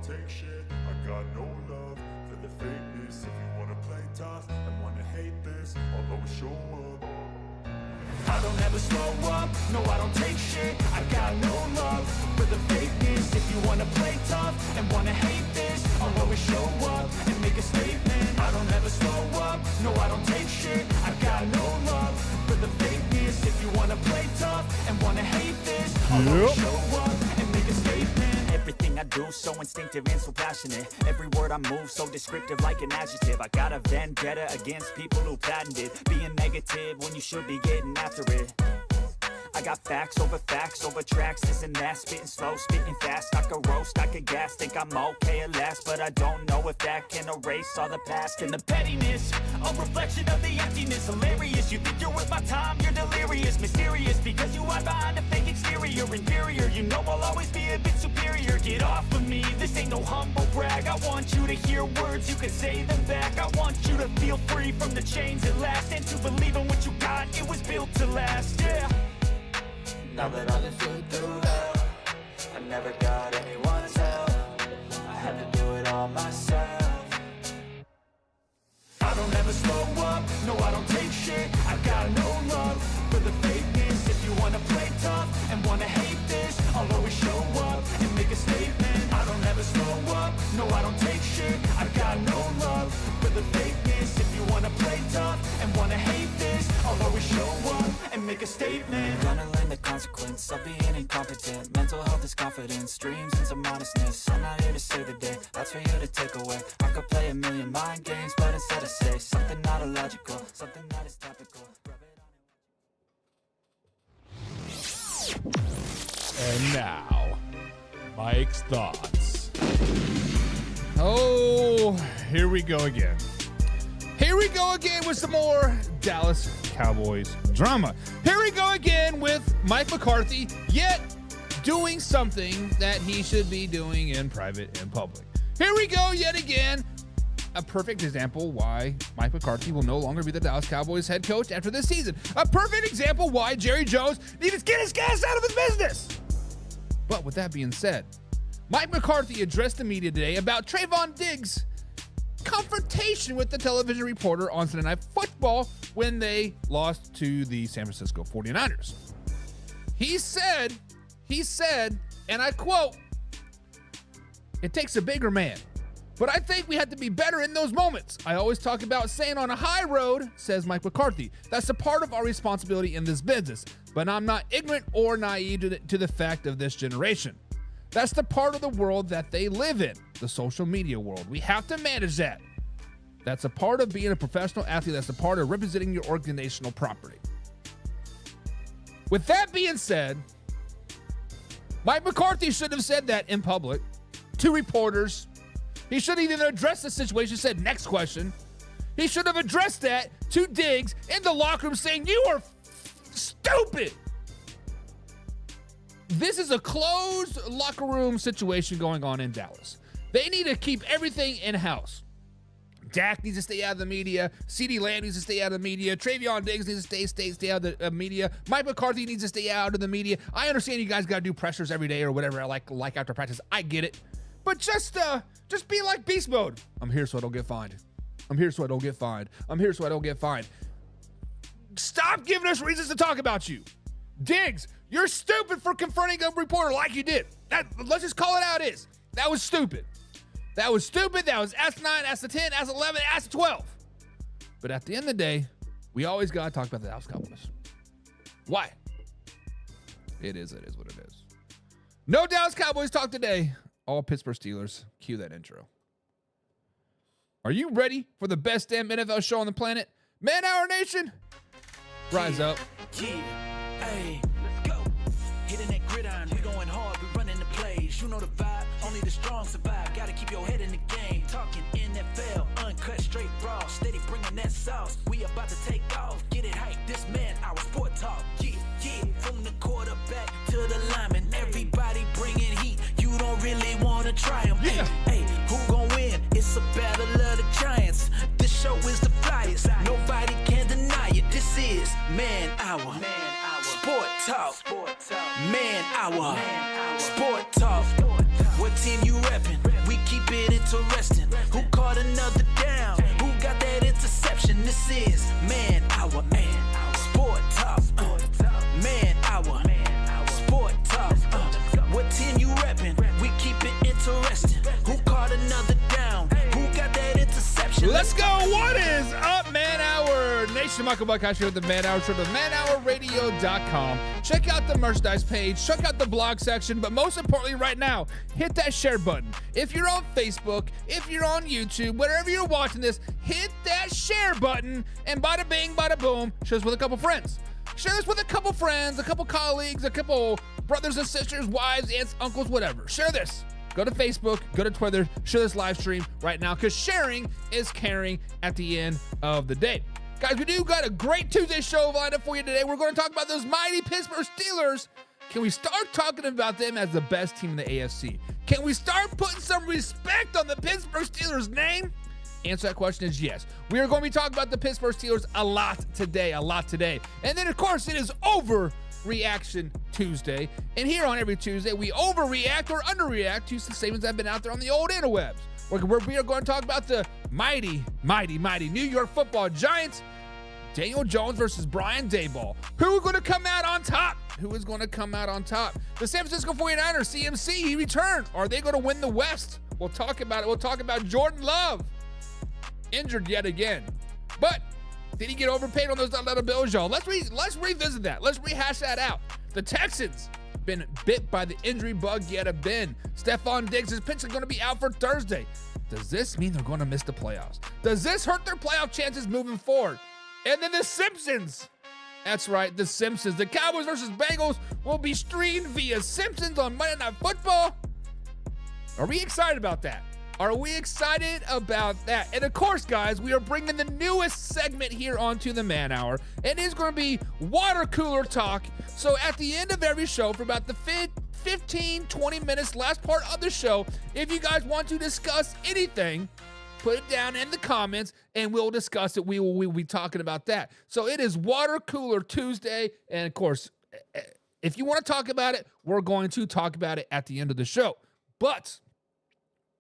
Take shit, I got no love for the fakeness. If you wanna play tough and wanna hate this, I'll always show up. I don't ever slow up, no I don't take shit. I got no love for the fakeness. If you wanna play tough and wanna hate this, I'll always show up and make a statement. I don't ever slow up, no I don't take shit. I got no love for the fakeness. If you wanna play tough and wanna hate this, I'll always show up and make a statement. Everything I do so instinctive and so passionate. Every word I move so descriptive like an adjective. I got a vendetta against people who patented being negative when you should be getting after it. I got facts over tracks, this and that. Spitting slow, spitting fast. I could roast, I could gas. Think I'm okay at last, but I don't know if that can erase all the past. And the pettiness, a reflection of the emptiness. Hilarious, you think you're worth my time, you're delirious. Mysterious, because you hide behind a fake exterior. Inferior, you know I'll always be a bit superior. Get off of me, this ain't no humble brag. I want you to hear words, you can say them back. I want you to feel free from the chains at last, and to believe in what you got, it was built to last, yeah. Now that I've been through hell, I never got anyone's help. I had to do it all myself. I don't ever slow up, no I don't take shit. I got no love for the fakeness. If you wanna play tough and wanna hate this, I'll always show up and make a statement. I don't ever slow up, no I don't take shit. I got no love for the fakeness. If you wanna play tough and wanna hate this, I'll always show up and make a statement. Gonna learn the consequence of being incompetent. Mental health is confidence, dreams and some honestness. I'm not here to save the day, that's for you to take away. I could play a million mind games, but instead I say something not illogical, something that is topical. And now, Mike's thoughts. Oh, here we go again. Here we go again with some more Dallas Cowboys drama. Here we go again with Mike McCarthy, yet doing something that he should be doing in private and public. Here we go yet again. A perfect example why Mike McCarthy will no longer be the Dallas Cowboys head coach after this season. A perfect example why Jerry Jones needs to get his gas out of his business. But with that being said, Mike McCarthy addressed the media today about Trayvon Diggs' confrontation with the television reporter on Sunday Night Football when they lost to the San Francisco 49ers. He said, and I quote, "It takes a bigger man. But I think we have to be better in those moments. I always talk about staying on a high road," says Mike McCarthy. "That's a part of our responsibility in this business. But I'm not ignorant or naive to the fact of this generation. That's the part of the world that they live in, the social media world. We have to manage that. That's a part of being a professional athlete. That's a part of representing your organizational property." With that being said, Mike McCarthy should have said that in public to reporters. He shouldn't even address the situation, said next question. He should have addressed that to Diggs in the locker room saying, you are stupid. This is a closed locker room situation going on in Dallas. They need to keep everything in-house. Dak needs to stay out of the media. CeeDee Lamb needs to stay out of the media. Travion Diggs needs to stay out of the media. Mike McCarthy needs to stay out of the media. I understand you guys got to do pressers every day or whatever, like after practice. I get it. But just be like beast mode. I'm here so I don't get fined. I'm here so I don't get fined. I'm here so I don't get fined. Stop giving us reasons to talk about you. Diggs, you're stupid for confronting a reporter like you did. Let's just call it how it is. That was stupid. That was stupid. That was S9, S10, S11, S12. But at the end of the day, we always got to talk about the Dallas Cowboys. Why? It is what it is. No Dallas Cowboys talk today. All Pittsburgh Steelers. Cue that intro. Are you ready for the best damn NFL show on the planet? Man Hour Nation, rise up. Yeah, hey, let's go. Hitting that gridiron, we going hard, we running the plays. You know the vibe, only the strong survive. Gotta keep your head in the game. Talking NFL, uncut, straight raw, steady bringing that sauce. We about to take off, get it hype. This man, our sport talk. Yeah, from the quarterback to the lineman, everybody bringing heat. You don't really wanna try them. Yeah. Hey, who gon' win? It's a battle of the giants. This show is the flyest. Nobody can deny it. This is Man Hour. Sport Talk. Man Hour. Sport Talk. What team you reppin'? We keep it interesting. Who caught another down? Who got that interception? This is Man Hour. Sport Talk. Man Hour. Sport Talk. What team you reppin'? We keep it interesting. Who caught another down? Who got that interception? Let's go. What is up, Man Hour Nation? Michael Buckhouse here with the Man Hour Show, the manhourradio.com. Check out the merchandise page. Check out the blog section. But most importantly, right now, hit that share button. If you're on Facebook, if you're on YouTube, wherever you're watching this, hit that share button. And bada bing, bada boom, share this with a couple friends. Share this with a couple friends, a couple colleagues, a couple brothers and sisters, wives, aunts, uncles, whatever. Share this. Go to Facebook, go to Twitter, share this live stream right now, because sharing is caring at the end of the day. Guys, we do got a great Tuesday show lined up for you today. We're going to talk about those mighty Pittsburgh Steelers. Can we start talking about them as the best team in the AFC? Can we start putting some respect on the Pittsburgh Steelers name? Answer that question is yes. We are going to be talking about the Pittsburgh Steelers a lot today. And then, of course, it is Overreaction Tuesday. And here on every Tuesday, we overreact or underreact to some statements that have been out there on the old interwebs. We are going to talk about the mighty New York Football Giants. Daniel Jones versus Brian Daboll. Who is going to come out on top? The San Francisco 49ers, CMC, he returned. Are they going to win the West? We'll talk about it. We'll talk about Jordan Love. Injured yet again. But did he get overpaid on those dollar bills, y'all? Let's revisit that. Let's rehash that out. The Texans been bit by the injury bug yet again. Stephon Diggs is potentially going to be out for Thursday. Does this mean they're going to miss the playoffs? Does this hurt their playoff chances moving forward? And then the Simpsons. That's right, the Simpsons. The Cowboys versus Bengals will be streamed via Simpsons on Monday Night Football. Are we excited about that? Are we excited about that? And of course, guys, we are bringing the newest segment here onto the Man Hour. It is going to be water cooler talk. So at the end of every show, for about the 15, 20 minutes, last part of the show, if you guys want to discuss anything, put it down in the comments and we'll discuss it. We will be talking about that. So it is Water Cooler Tuesday. And of course, if you want to talk about it, we're going to talk about it at the end of the show. But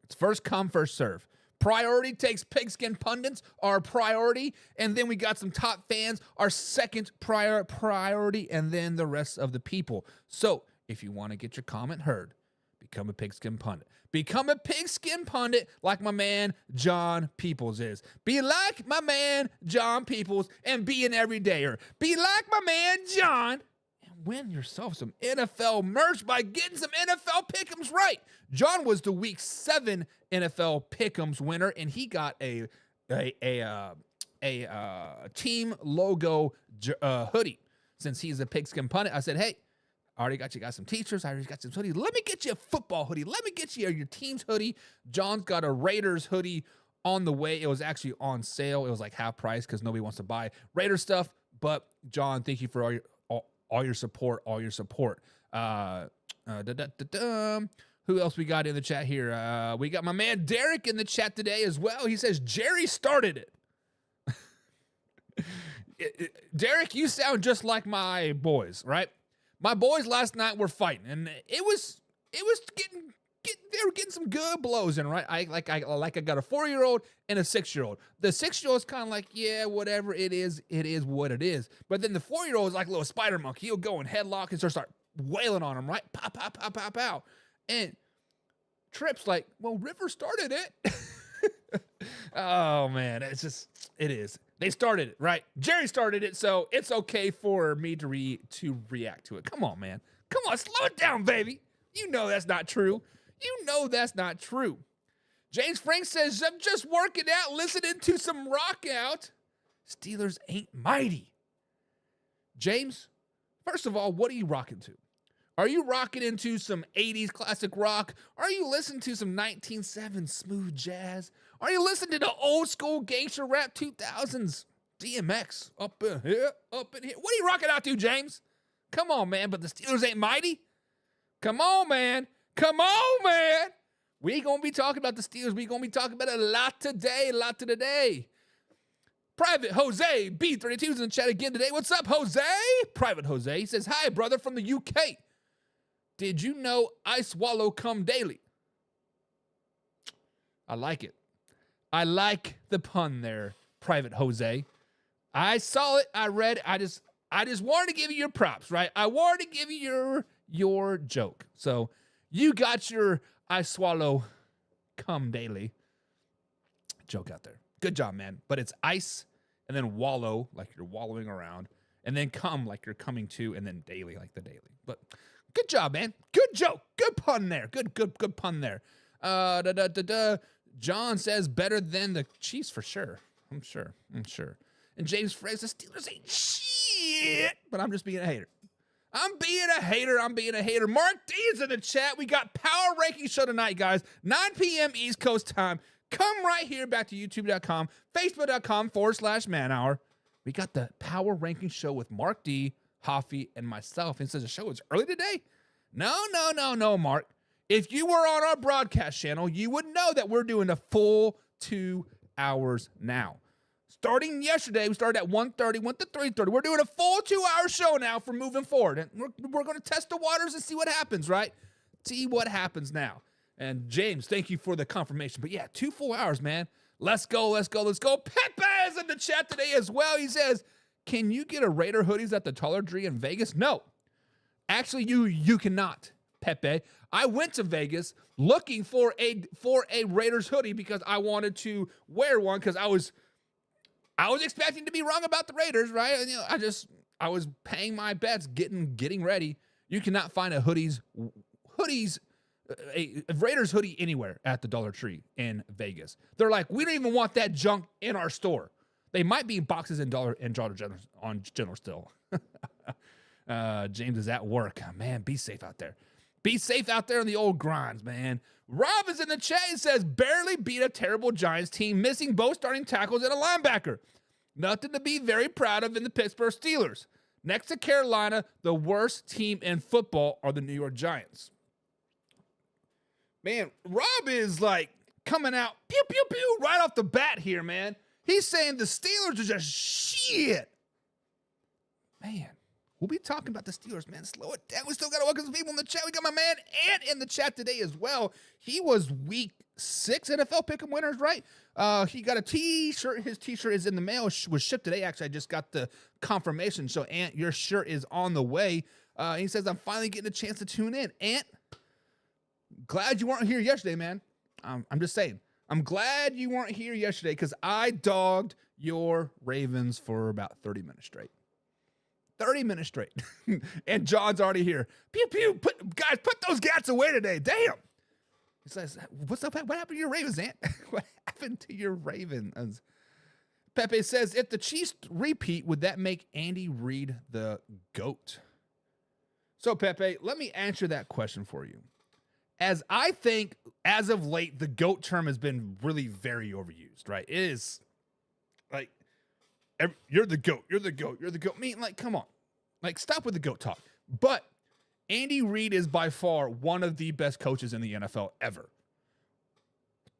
it's first come, first serve. Priority takes pigskin pundits, our priority, and then we got some top fans, our second priority, and then the rest of the people. So if you want to get your comment heard, become a pigskin pundit. Become a pigskin pundit like my man John Peoples is. Be like my man John Peoples and be an everydayer. Be like my man John and win yourself some NFL merch by getting some NFL pick'ems right. John was the Week 7 NFL pick'ems winner, and he got a team logo hoodie. Since he's a pigskin pundit, I said, hey, I already got you guys some t-shirts. I already got some hoodies. Let me get you a football hoodie. Let me get you your team's hoodie. John's got a Raiders hoodie on the way. It was actually on sale. It was like half price because nobody wants to buy Raiders stuff. But John, thank you for all your support. Who else we got in the chat here? We got my man Derek in the chat today as well. He says Jerry started it. Derek, you sound just like my boys, right? My boys last night were fighting, and it was getting they were getting some good blows in, right? I got a 4-year-old and a 6-year-old. The 6-year-old's kind of like, yeah, whatever it is what it is. But then the 4-year-old is like a little spider monkey. He'll go in headlock and start wailing on him, right? Pow, pow, pow, pow, pow. And Tripp's like, well, River started it. Oh man, it is. They started it, right? Jerry started it, so it's okay for me to react to it. Come on, man. Come on, slow it down, baby. You know that's not true. James Frank says, I'm just working out, listening to some rock out. Steelers ain't mighty. James, first of all, what are you rocking to? Are you rocking into some 80s classic rock? Are you listening to some 1970s smooth jazz? Are you listening to the old school gangster rap 2000s? DMX up in here. What are you rocking out to, James? Come on, man, but the Steelers ain't mighty? Come on, man. We ain't going to be talking about the Steelers. We going to be talking about it a lot today. Private Jose B32 is in the chat again today. What's up, Jose? Private Jose. He says, hi, brother, from the UK. Did you know I swallow cum daily? I like it. I like the pun there, Private Jose. I saw it. I read it. I just wanted to give you your props, right? I wanted to give you your joke. So you got your I swallow cum daily joke out there. Good job, man. But it's ice and then wallow, like you're wallowing around, and then come like you're coming to, and then daily, like the daily. But good job, man. Good joke. Good pun there. Good pun there. John says better than the Chiefs for sure. I'm sure. And James Frey says Steelers ain't shit, but I'm just being a hater. I'm being a hater. Mark D is in the chat. We got Power Ranking Show tonight, guys. 9 p.m. East Coast time. Come right here back to youtube.com, facebook.com/man hour. We got the Power Ranking Show with Mark D, Hoffy, and myself. And it says the show is early today. No, Mark. If you were on our broadcast channel, you would know that we're doing a full 2 hours now. Starting yesterday, we started at 1:30, went to 3:30. We're doing a full 2-hour show now for moving forward. And we're going to test the waters and see what happens, right? See what happens now. And James, thank you for the confirmation. But yeah, 2 full hours, man. Let's go. Pepe is in the chat today as well. He says, can you get a Raider hoodies at the Dollar Tree in Vegas? No. Actually, you cannot, Pepe. I went to Vegas looking for a Raiders hoodie because I wanted to wear one because I was expecting to be wrong about the Raiders, right? And, I was paying my bets, getting ready. You cannot find a Raiders hoodie anywhere at the Dollar Tree in Vegas. They're like, we don't even want that junk in our store. They might be boxes in Dollar General on General still. James is at work. Man, be safe out there. Be safe out there in the old grinds, man. Rob is in the chat and says, barely beat a terrible Giants team, missing both starting tackles and a linebacker. Nothing to be very proud of in the Pittsburgh Steelers. Next to Carolina, the worst team in football are the New York Giants. Man, Rob is like coming out pew, pew, pew right off the bat here, man. He's saying the Steelers are just shit. Man, we'll be talking about the Steelers, man. Slow it down. We still got to welcome some people in the chat. We got my man Ant in the chat today as well. He was week 6 NFL Pick'em winners, right? He got a T-shirt. His T-shirt is in the mail. Was shipped today. Actually, I just got the confirmation. So, Ant, your shirt is on the way. He says, I'm finally getting a chance to tune in. Ant, glad you weren't here yesterday, man. I'm just saying. I'm glad you weren't here yesterday because I dogged your Ravens for about 30 minutes straight. 30 minutes straight. And John's already here. Pew, pew. Guys, put those gats away today. Damn. He says, what's up? What happened to your Ravens, Ant? What happened to your Ravens? Pepe says, if the Chiefs repeat, would that make Andy Reid the GOAT? So, Pepe, let me answer that question for you. As I think, as of late, the GOAT term has been really very overused, right? It is like, you're the GOAT, you're the GOAT, you're the GOAT. I mean, like, come on. Like, stop with the GOAT talk. But Andy Reid is by far one of the best coaches in the NFL ever.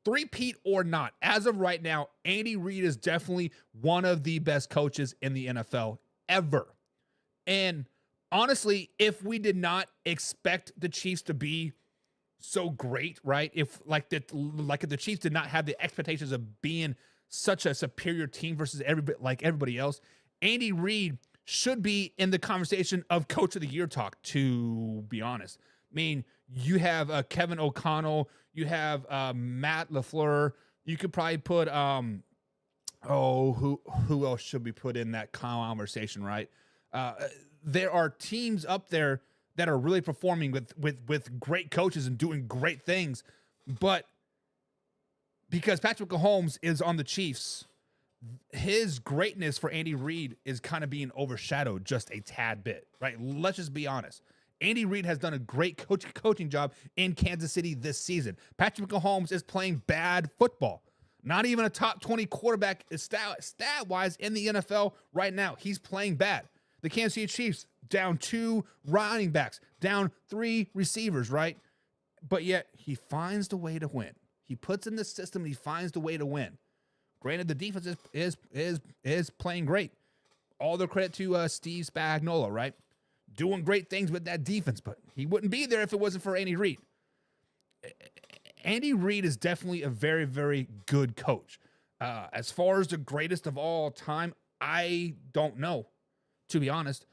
Three-peat or not, as of right now, Andy Reid is definitely one of the best coaches in the NFL ever. And honestly, if we did not expect the Chiefs to be so great, right? If if the Chiefs did not have the expectations of being such a superior team versus everybody else, Andy Reid should be in the conversation of Coach of the Year talk, to be honest. I mean, you have Kevin O'Connell, you have Matt LaFleur. You could probably put who else should we put in that conversation, right? There are teams up there that are really performing with great coaches and doing great things, but because Patrick Mahomes is on the Chiefs, his greatness for Andy Reid is kind of being overshadowed just a tad bit, right? Let's just be honest. Andy Reid has done a great coaching job in Kansas City this season. Patrick Mahomes is playing bad football. Not even a top 20 quarterback stat-wise in the NFL right now. He's playing bad. The Kansas City Chiefs down 2 running backs, down 3 receivers, right? But yet he finds the way to win. He puts in the system and he finds the way to win. Granted, the defense is playing great. All the credit to Steve Spagnuolo, right? Doing great things with that defense, but he wouldn't be there if it wasn't for Andy Reid. Andy Reid is definitely a very, very good coach. As far as the greatest of all time, I don't know, to be honest.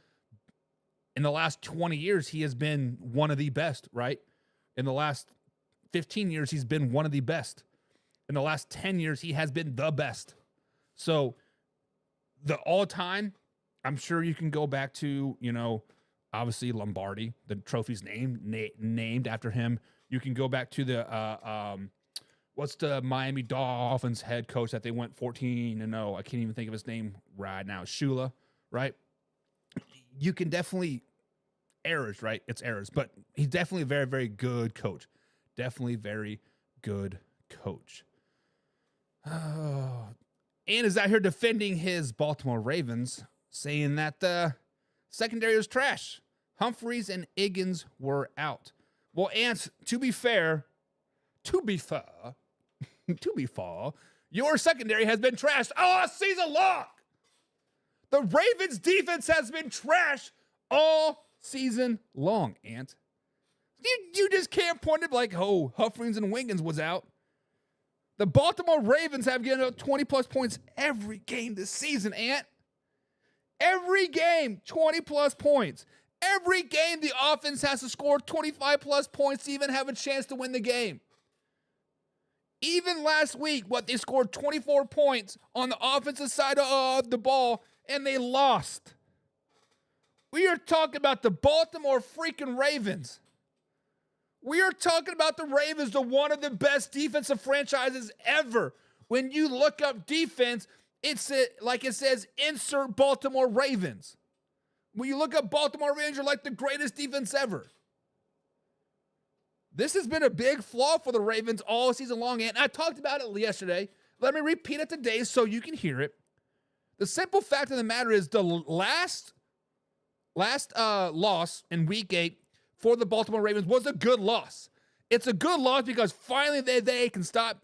In the last 20 years, he has been one of the best, right? In the last 15 years, he's been one of the best. In the last 10 years, he has been the best. So the all-time, I'm sure you can go back to, obviously Lombardi, the trophy's named after him. You can go back to the what's the Miami Dolphins head coach that they went 14-0. I can't even think of his name right now. Shula, right? You can definitely errors, right? It's errors, but he's definitely a very, very good coach. Definitely very good coach. And is out here defending his Baltimore Ravens, saying that the secondary was trash. Humphreys and Higgins were out. Well, Ant, to be fair, your secondary has been trashed all season long. The Ravens defense has been trashed all season long, Ant. You just can't point it like, Humphreys and Higgins was out. The Baltimore Ravens have given up 20-plus points every game this season, Ant. Every game, 20-plus points. Every game, the offense has to score 25-plus points to even have a chance to win the game. Even last week, they scored 24 points on the offensive side of the ball, and they lost. We are talking about the Baltimore freaking Ravens. We are talking about the Ravens, one of the best defensive franchises ever. When you look up defense, it's like it says, insert Baltimore Ravens. When you look up Baltimore Ravens, you're like the greatest defense ever. This has been a big flaw for the Ravens all season long, and I talked about it yesterday. Let me repeat it today so you can hear it. The simple fact of the matter is the last loss in Week 8 for the Baltimore Ravens was a good loss. It's a good loss because finally they can stop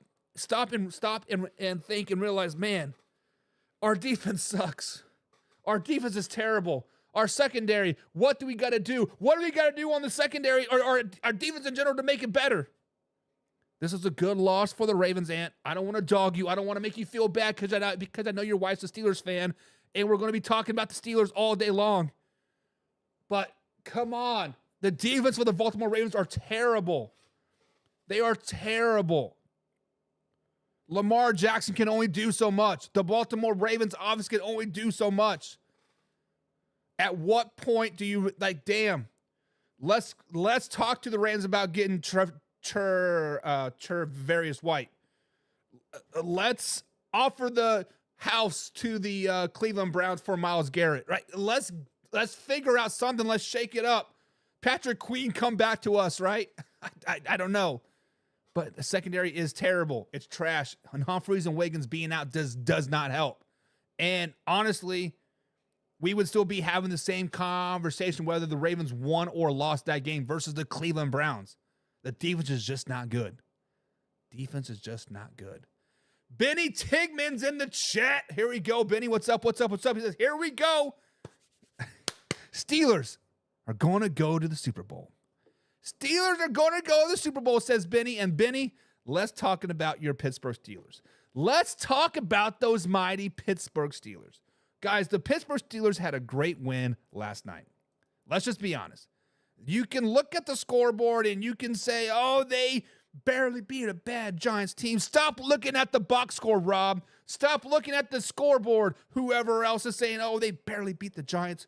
and think and realize, man, our defense sucks. Our defense is terrible. Our secondary, what do we got to do? What do we got to do on the secondary or our defense in general to make it better? This is a good loss for the Ravens, Ant. I don't want to dog you. I don't want to make you feel bad because I know your wife's a Steelers fan, and we're going to be talking about the Steelers all day long. But come on. The defense for the Baltimore Ravens are terrible. They are terrible. Lamar Jackson can only do so much. The Baltimore Ravens obviously can only do so much. At what point do you damn? Let's talk to the Rams about getting Tre'Davious White. Let's offer the house to the Cleveland Browns for Myles Garrett. Right? Let's figure out something. Let's shake it up. Patrick Queen come back to us, right? I don't know. But the secondary is terrible. It's trash. And Humphreys and Wiggins being out does not help. And honestly, we would still be having the same conversation whether the Ravens won or lost that game versus the Cleveland Browns. The defense is just not good. Defense is just not good. Benny Tigman's in the chat. Here we go. Benny, what's up? He says, here we go. Steelers are going to go to the Super Bowl. Steelers are going to go to the Super Bowl, says Benny. And Benny, let's talk about your Pittsburgh Steelers. Let's talk about those mighty Pittsburgh Steelers. Guys, the Pittsburgh Steelers had a great win last night. Let's just be honest. You can look at the scoreboard and you can say, oh, they barely beat a bad Giants team. Stop looking at the box score, Rob. Stop looking at the scoreboard. Whoever else is saying, oh, they barely beat the Giants.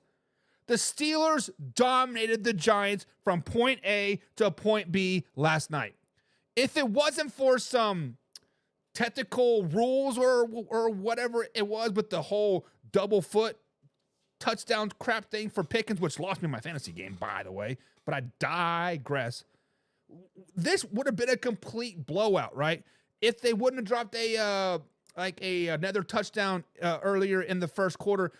The Steelers dominated the Giants from point A to point B last night. If it wasn't for some technical rules or whatever it was with the whole double foot touchdown crap thing for Pickens, which lost me my fantasy game, by the way, but I digress. This would have been a complete blowout, right? If they wouldn't have dropped another touchdown earlier in the first quarter,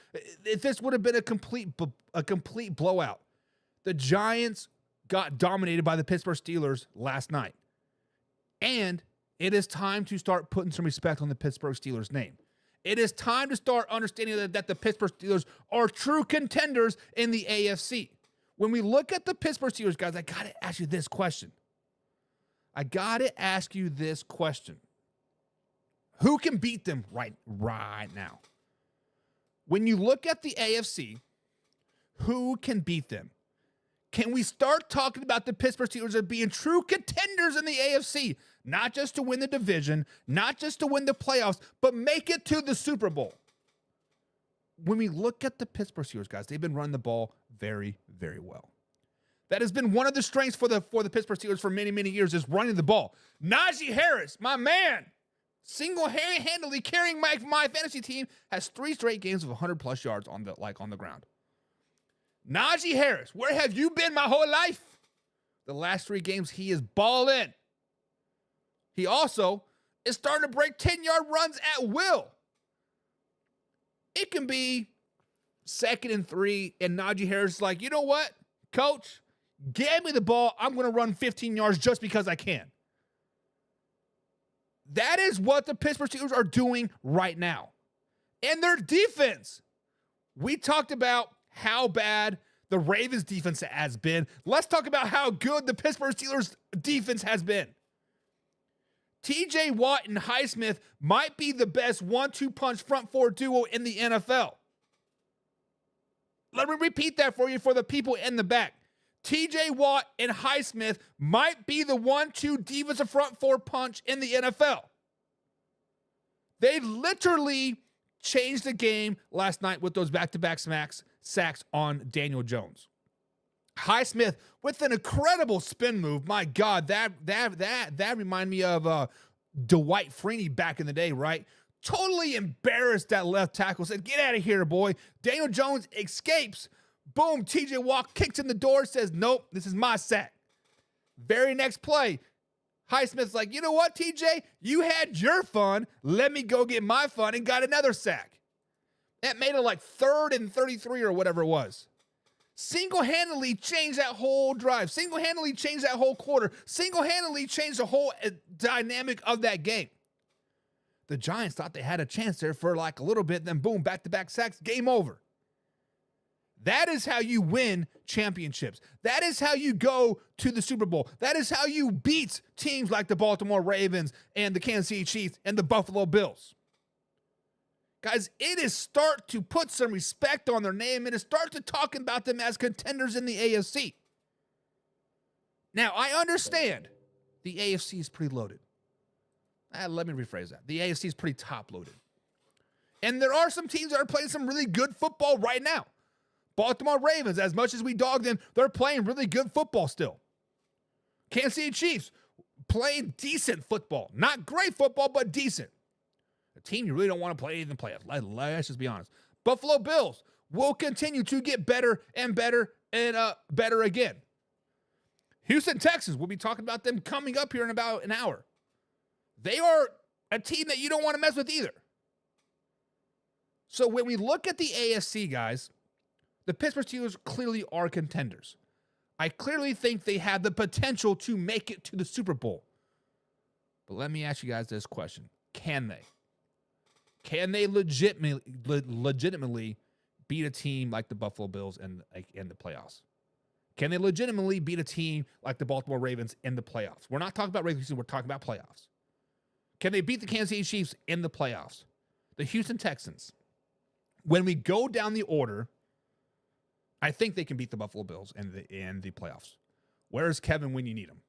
this would have been a complete blowout. The Giants got dominated by the Pittsburgh Steelers last night. And it is time to start putting some respect on the Pittsburgh Steelers name. It is time to start understanding that the Pittsburgh Steelers are true contenders in the AFC. When we look at the Pittsburgh Steelers, guys, I got to ask you this question. Who can beat them right now? When you look at the AFC, who can beat them? Can we start talking about the Pittsburgh Steelers as being true contenders in the AFC? Not just to win the division, not just to win the playoffs, but make it to the Super Bowl. When we look at the Pittsburgh Steelers, guys, they've been running the ball very, very well. That has been one of the strengths for the Pittsburgh Steelers for many, many years is running the ball. Najee Harris, my man, single-handedly carrying my fantasy team, has 3 straight games of 100-plus yards on the ground. Najee Harris, where have you been my whole life? The last 3 games, he is balling. He also is starting to break 10-yard runs at will. It can be 2nd and 3, and Najee Harris is like, you know what, coach? Give me the ball. I'm going to run 15 yards just because I can. That is what the Pittsburgh Steelers are doing right now. And their defense. We talked about how bad the Ravens defense has been. Let's talk about how good the Pittsburgh Steelers defense has been. TJ Watt and Highsmith might be the best 1-2 punch front 4 duo in the NFL. Let me repeat that for you for the people in the back. TJ Watt and Highsmith might be the 1-2 defensive front 4 punch in the NFL. They literally changed the game last night with those back-to-back sacks on Daniel Jones. Highsmith with an incredible spin move. My God, that reminded me of Dwight Freeney back in the day, right? Totally embarrassed that left tackle. Said, get out of here, boy. Daniel Jones escapes. Boom, TJ Watt kicks in the door, says, nope, this is my sack. Very next play, Highsmith's like, you know what, TJ? You had your fun. Let me go get my fun, and got another sack. That made it like 3rd and 33 or whatever it was. Single-handedly changed that whole drive. Single-handedly changed that whole quarter. Single-handedly changed the whole dynamic of that game. The Giants thought they had a chance there for like a little bit, then boom, back-to-back sacks, game over. That is how you win championships. That is how you go to the Super Bowl. That is how you beat teams like the Baltimore Ravens and the Kansas City Chiefs and the Buffalo Bills. Guys, it is start to put some respect on their name. It is start to talk about them as contenders in the AFC. Now, I understand the AFC is pretty loaded. Let me rephrase that. The AFC is pretty top loaded. And there are some teams that are playing some really good football right now. Baltimore Ravens, as much as we dog them, they're playing really good football still. Kansas City Chiefs playing decent football. Not great football, but decent. A team you really don't want to play in the playoffs. Let's just be honest. Buffalo Bills will continue to get better and better and better again. Houston Texans, we'll be talking about them coming up here in about an hour. They are a team that you don't want to mess with either. So when we look at the AFC, guys, the Pittsburgh Steelers clearly are contenders. I clearly think they have the potential to make it to the Super Bowl. But let me ask you guys this question. Can they? Can they legitimately beat a team like the Buffalo Bills in the playoffs? Can they legitimately beat a team like the Baltimore Ravens in the playoffs? We're not talking about regular season. We're talking about playoffs. Can they beat the Kansas City Chiefs in the playoffs? The Houston Texans. When we go down the order, I think they can beat the Buffalo Bills in the playoffs. Where's Kevin when you need him?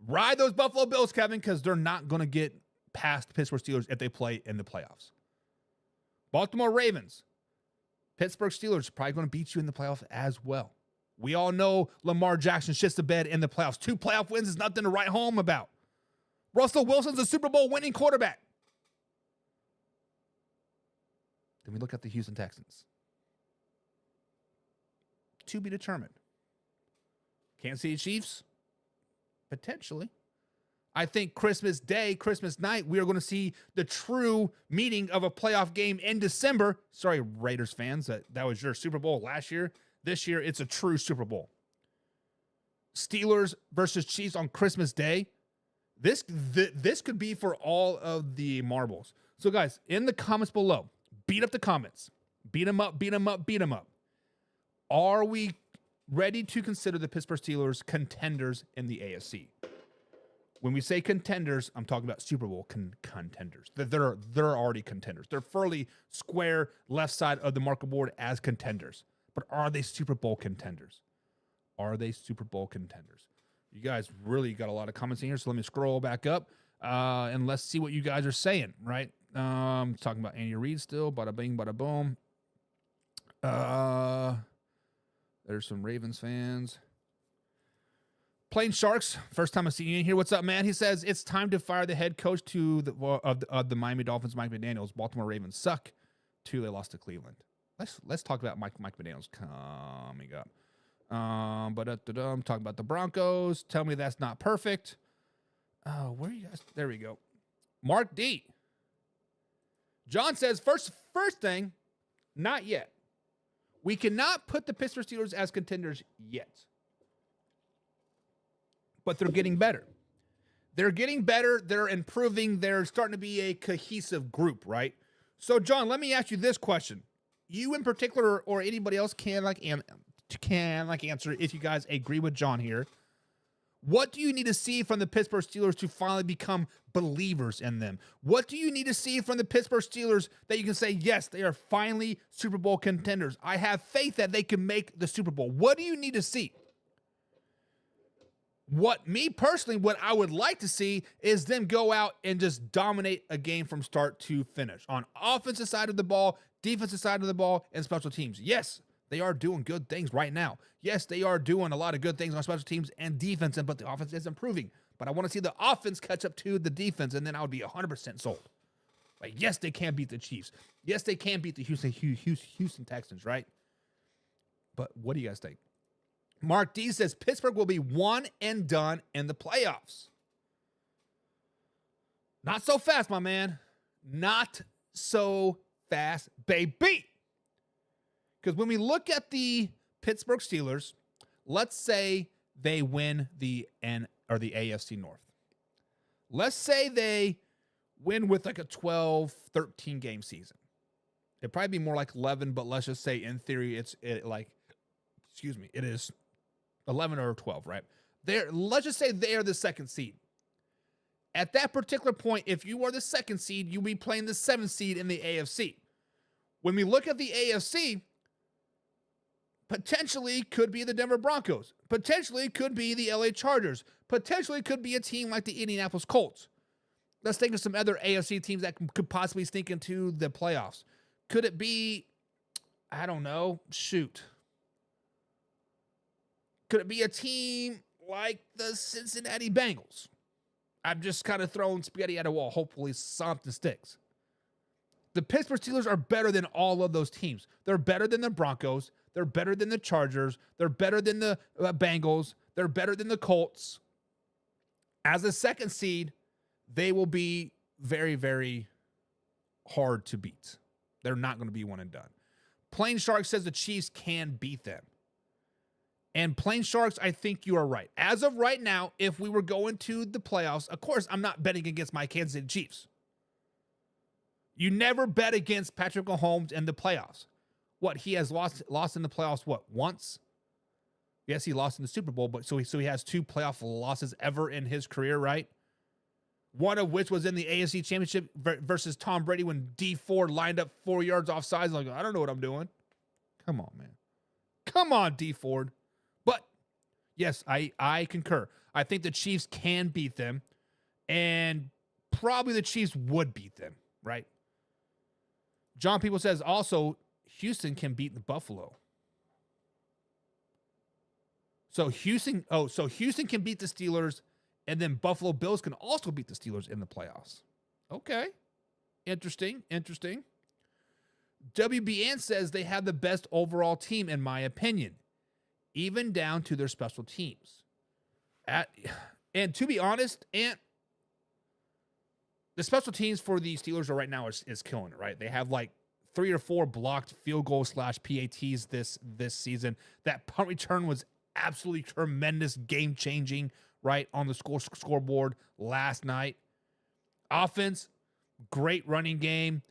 Ride those Buffalo Bills, Kevin, because they're not going to get past the Pittsburgh Steelers if they play in the playoffs. Baltimore Ravens. Pittsburgh Steelers are probably going to beat you in the playoffs as well. We all know Lamar Jackson shits the bed in the playoffs. 2 playoff wins is nothing to write home about. Russell Wilson's a Super Bowl winning quarterback. Then we look at the Houston Texans. To be determined. Kansas City Chiefs? Potentially. I think Christmas Day, Christmas night, we are going to see the true meaning of a playoff game in December. Sorry, Raiders fans, that was your Super Bowl last year. This year, it's a true Super Bowl. Steelers versus Chiefs on Christmas Day. This could be for all of the marbles. So, guys, in the comments below, beat up the comments. Beat them up, beat them up, beat them up. Are we ready to consider the Pittsburgh Steelers contenders in the AFC? When we say contenders, I'm talking about Super Bowl contenders. They're already contenders. They're fairly square left side of the market board as contenders. But are they Super Bowl contenders? Are they Super Bowl contenders? You guys really got a lot of comments in here, so let me scroll back up and let's see what you guys are saying, right? Talking about Andy Reid still, bada bing, bada boom. There's some Ravens fans. Plain Sharks, first time I've seen you in here. What's up, man? He says, it's time to fire the head coach of the Miami Dolphins, Mike McDaniels. Baltimore Ravens suck. 2, they lost to Cleveland. Let's talk about Mike McDaniels coming up. I'm talking about the Broncos. Tell me that's not perfect. Where are you guys? There we go. Mark D. John says, first thing, not yet. We cannot put the Pittsburgh Steelers as contenders yet. But they're getting better. They're getting better. They're improving. They're starting to be a cohesive group, right? So, John, let me ask you this question. You in particular, or anybody else can answer if you guys agree with John here. What do you need to see from the Pittsburgh Steelers to finally become believers in them? What do you need to see from the Pittsburgh Steelers that you can say, yes, they are finally Super Bowl contenders? I have faith that they can make the Super Bowl. What do you need to see? What I would like to see is them go out and just dominate a game from start to finish on offensive side of the ball, defensive side of the ball, and special teams. Yes, they are doing good things right now. Yes, they are doing a lot of good things on special teams and defense, but the offense is improving. But I want to see the offense catch up to the defense, and then I would be 100% sold. Like, yes, they can beat the Chiefs. Yes, they can beat the Houston Texans, right? But what do you guys think? Mark D says Pittsburgh will be one and done in the playoffs. Not so fast, my man. Not so fast, baby. Because when we look at the Pittsburgh Steelers, let's say they win the AFC North. Let's say they win with like a 12, 13 game season. It'd probably be more like 11, but let's just say in theory it is 11 or 12, right? Let's just say they are the second seed. At that particular point, if you are the second seed, you'll be playing the 7th seed in the AFC. When we look at the AFC, potentially could be the Denver Broncos. Potentially could be the LA Chargers. Potentially could be a team like the Indianapolis Colts. Let's think of some other AFC teams that could possibly sneak into the playoffs. Could it be, I don't know, shoot. Could it be a team like the Cincinnati Bengals? I'm just kind of throwing spaghetti at a wall. Hopefully something sticks. The Pittsburgh Steelers are better than all of those teams. They're better than the Broncos. They're better than the Chargers. They're better than the Bengals. They're better than the Colts. As a second seed, they will be very, very hard to beat. They're not going to be one and done. Plain Shark says the Chiefs can beat them. And Plain Sharks, I think you are right. As of right now, if we were going to the playoffs, of course, I'm not betting against my Kansas City Chiefs. You never bet against Patrick Mahomes in the playoffs. What, he has lost in the playoffs, what, once? Yes, he lost in the Super Bowl, but so he has 2 playoff losses ever in his career, right? One of which was in the AFC Championship versus Tom Brady when D Ford lined up 4 yards offsides. Like, I don't know what I'm doing. Come on, man. Come on, D Ford. But, yes, I concur. I think the Chiefs can beat them, and probably the Chiefs would beat them, right? John People says also Houston can beat the Buffalo. So Houston can beat the Steelers, and then Buffalo Bills can also beat the Steelers in the playoffs. Okay. Interesting. WBN says they have the best overall team, in my opinion, even down to their special teams. And to be honest, the special teams for the Steelers right now is killing it, right? They have like 3 or 4 blocked field goals / PATs this season. That punt return was absolutely tremendous, game-changing, right, on the scoreboard last night. Offense, great running game.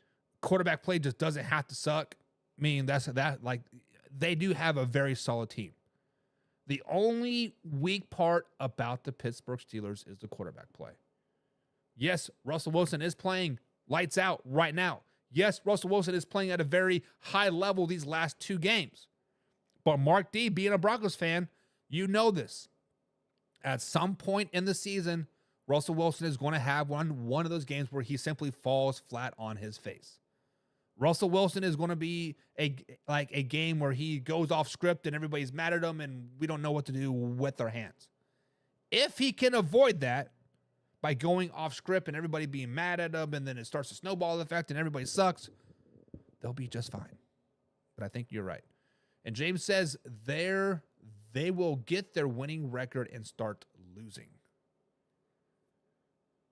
Quarterback play just doesn't have to suck. I mean, they do have a very solid team. The only weak part about the Pittsburgh Steelers is the quarterback play. Yes, Russell Wilson is playing lights out right now. Yes, Russell Wilson is playing at a very high level these last 2 games. But Mark D, being a Broncos fan, you know this. At some point in the season, Russell Wilson is going to have one of those games where he simply falls flat on his face. Russell Wilson is going to be a game where he goes off script and everybody's mad at him and we don't know what to do with their hands. If he can avoid that by going off script and everybody being mad at him and then it starts to snowball effect and everybody sucks, they'll be just fine. But I think you're right. And James says they will get their winning record and start losing.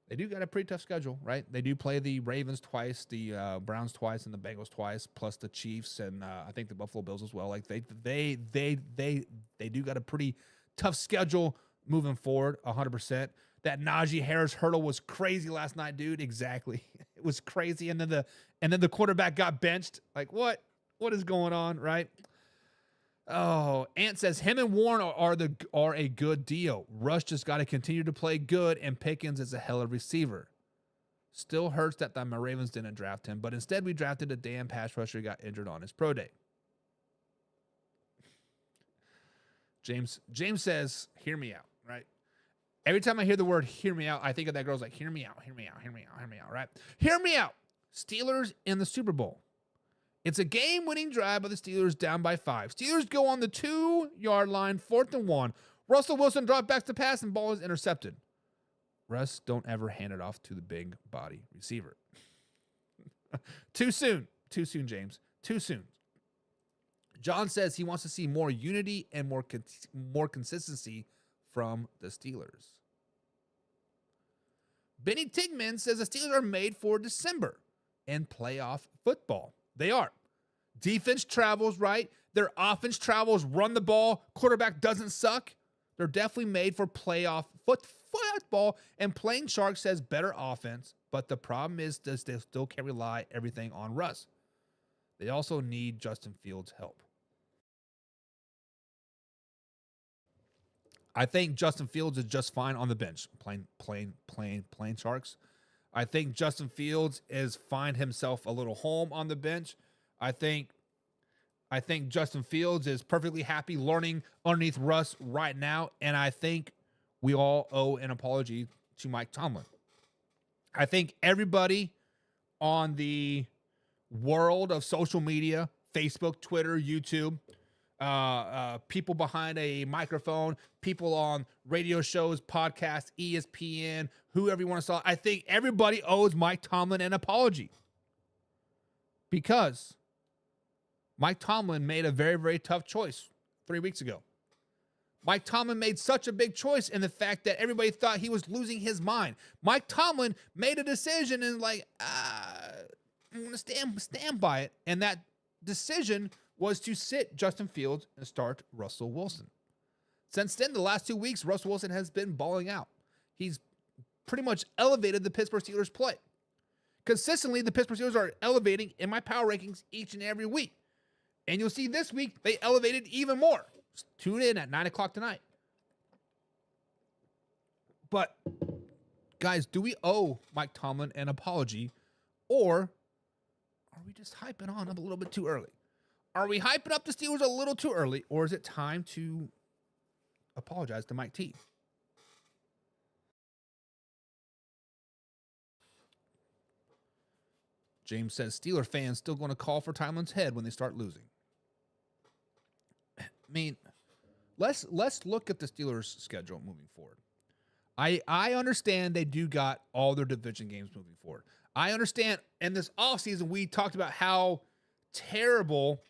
They do got a pretty tough schedule, right? They do play the Ravens twice, the Browns twice, and the Bengals twice, plus the Chiefs and I think the Buffalo Bills as well. Like they do got a pretty tough schedule moving forward, 100%. That Najee Harris hurdle was crazy last night, dude. Exactly, it was crazy. And then the quarterback got benched. Like what is going on, right? Oh, Ant says him and Warren are a good deal. Rush just got to continue to play good, and Pickens is a hell of a receiver. Still hurts that my Ravens didn't draft him, but instead we drafted a damn pass rusher who got injured on his pro day. James says, hear me out, right? Every time I hear the word hear me out, I think of that girl's like, hear me out, right? Hear me out. Steelers in the Super Bowl. It's a game-winning drive by the Steelers down by 5. Steelers go on the 2-yard line, 4th and 1. Russell Wilson drops back to pass and ball is intercepted. Russ, don't ever hand it off to the big body receiver. Too soon, James. Too soon. John says he wants to see more unity and more consistency from the Steelers. Benny Tigman says the Steelers are made for December and playoff football. They are. Defense travels, right? Their offense travels, run the ball. Quarterback doesn't suck. They're definitely made for playoff football. And Plain Shark says better offense, but the problem is they still can't rely everything on Russ. They also need Justin Fields' help. I think Justin Fields is just fine on the bench. Plain Sharks. I think Justin Fields is find himself a little home on the bench. I think Justin Fields is perfectly happy learning underneath Russ right now, and I think we all owe an apology to Mike Tomlin. I think everybody on the world of social media, Facebook, Twitter, YouTube, people behind a microphone, people on radio shows, podcasts, ESPN, whoever you want to saw. I think everybody owes Mike Tomlin an apology because Mike Tomlin made a very, very tough choice 3 weeks ago. Mike Tomlin made such a big choice in the fact that everybody thought he was losing his mind. Mike Tomlin made a decision and I'm going to stand by it. And that decision was to sit Justin Fields and start Russell Wilson. Since then, the last 2 weeks, Russell Wilson has been balling out. He's pretty much elevated the Pittsburgh Steelers play. Consistently, the Pittsburgh Steelers are elevating in my power rankings each and every week. And you'll see this week, they elevated even more. Tune in at 9 o'clock tonight. But, guys, do we owe Mike Tomlin an apology? Or are we just hyping on him a little bit too early? Are we hyping up the Steelers a little too early? Or is it time to apologize to Mike T? James says, Steeler fans still going to call for Tomlin's head when they start losing. I mean, let's look at the Steelers' schedule moving forward. I understand they do got all their division games moving forward. I understand in this offseason we talked about how terrible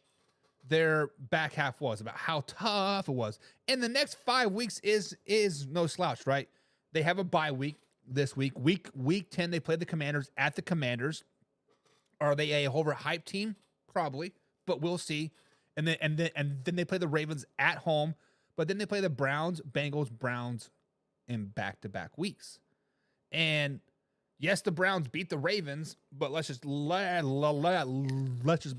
their back half was, about how tough it was. And the next 5 weeks is no slouch, right? They have a bye week this week. Week 10, they play the Commanders at the Commanders. Are they a overhyped team? Probably, but we'll see. And then they play the Ravens at home, but then they play the Browns in back-to-back weeks. And yes, the Browns beat the Ravens, but let's just be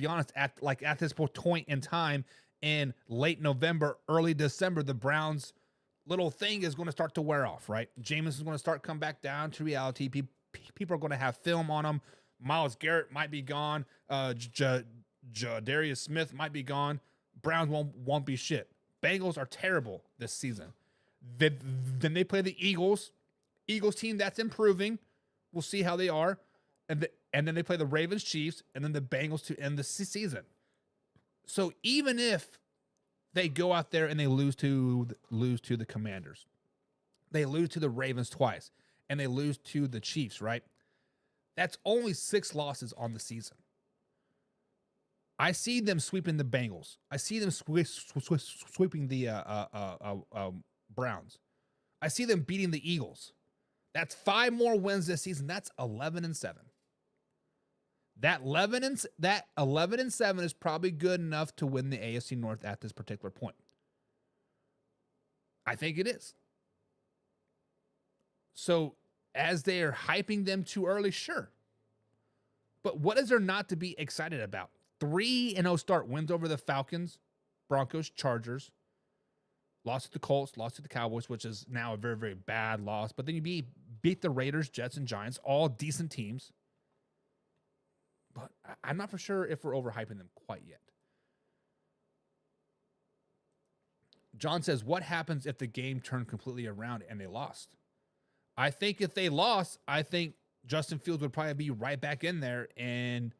honest. At this point in time, in late November, early December, the Browns' little thing is going to start to wear off. Right, Jameis is going to start come back down to reality. People are going to have film on them. Myles Garrett might be gone. Darius Smith might be gone. Browns won't be shit. Bengals are terrible this season. Then they play the Eagles. Eagles team that's improving. We'll see how they are. And then they play the Ravens, Chiefs, and then the Bengals to end the season. So even if they go out there and they lose to the Commanders, they lose to the Ravens twice, and they lose to the Chiefs, right? That's only 6 losses on the season. I see them sweeping the Bengals. I see them sweeping the Browns. I see them beating the Eagles. That's 5 more wins this season. That's 11-7. That 11-7 is probably good enough to win the AFC North at this particular point. I think it is. So, as they are hyping them too early, sure. But what is there not to be excited about? 3-0 start, wins over the Falcons, Broncos, Chargers, lost to the Colts, lost to the Cowboys, which is now a very, very bad loss. But then you beat the Raiders, Jets, and Giants, all decent teams. But I'm not for sure if we're overhyping them quite yet. John says, what happens if the game turned completely around and they lost? I think if they lost, I think Justin Fields would probably be right back in there, and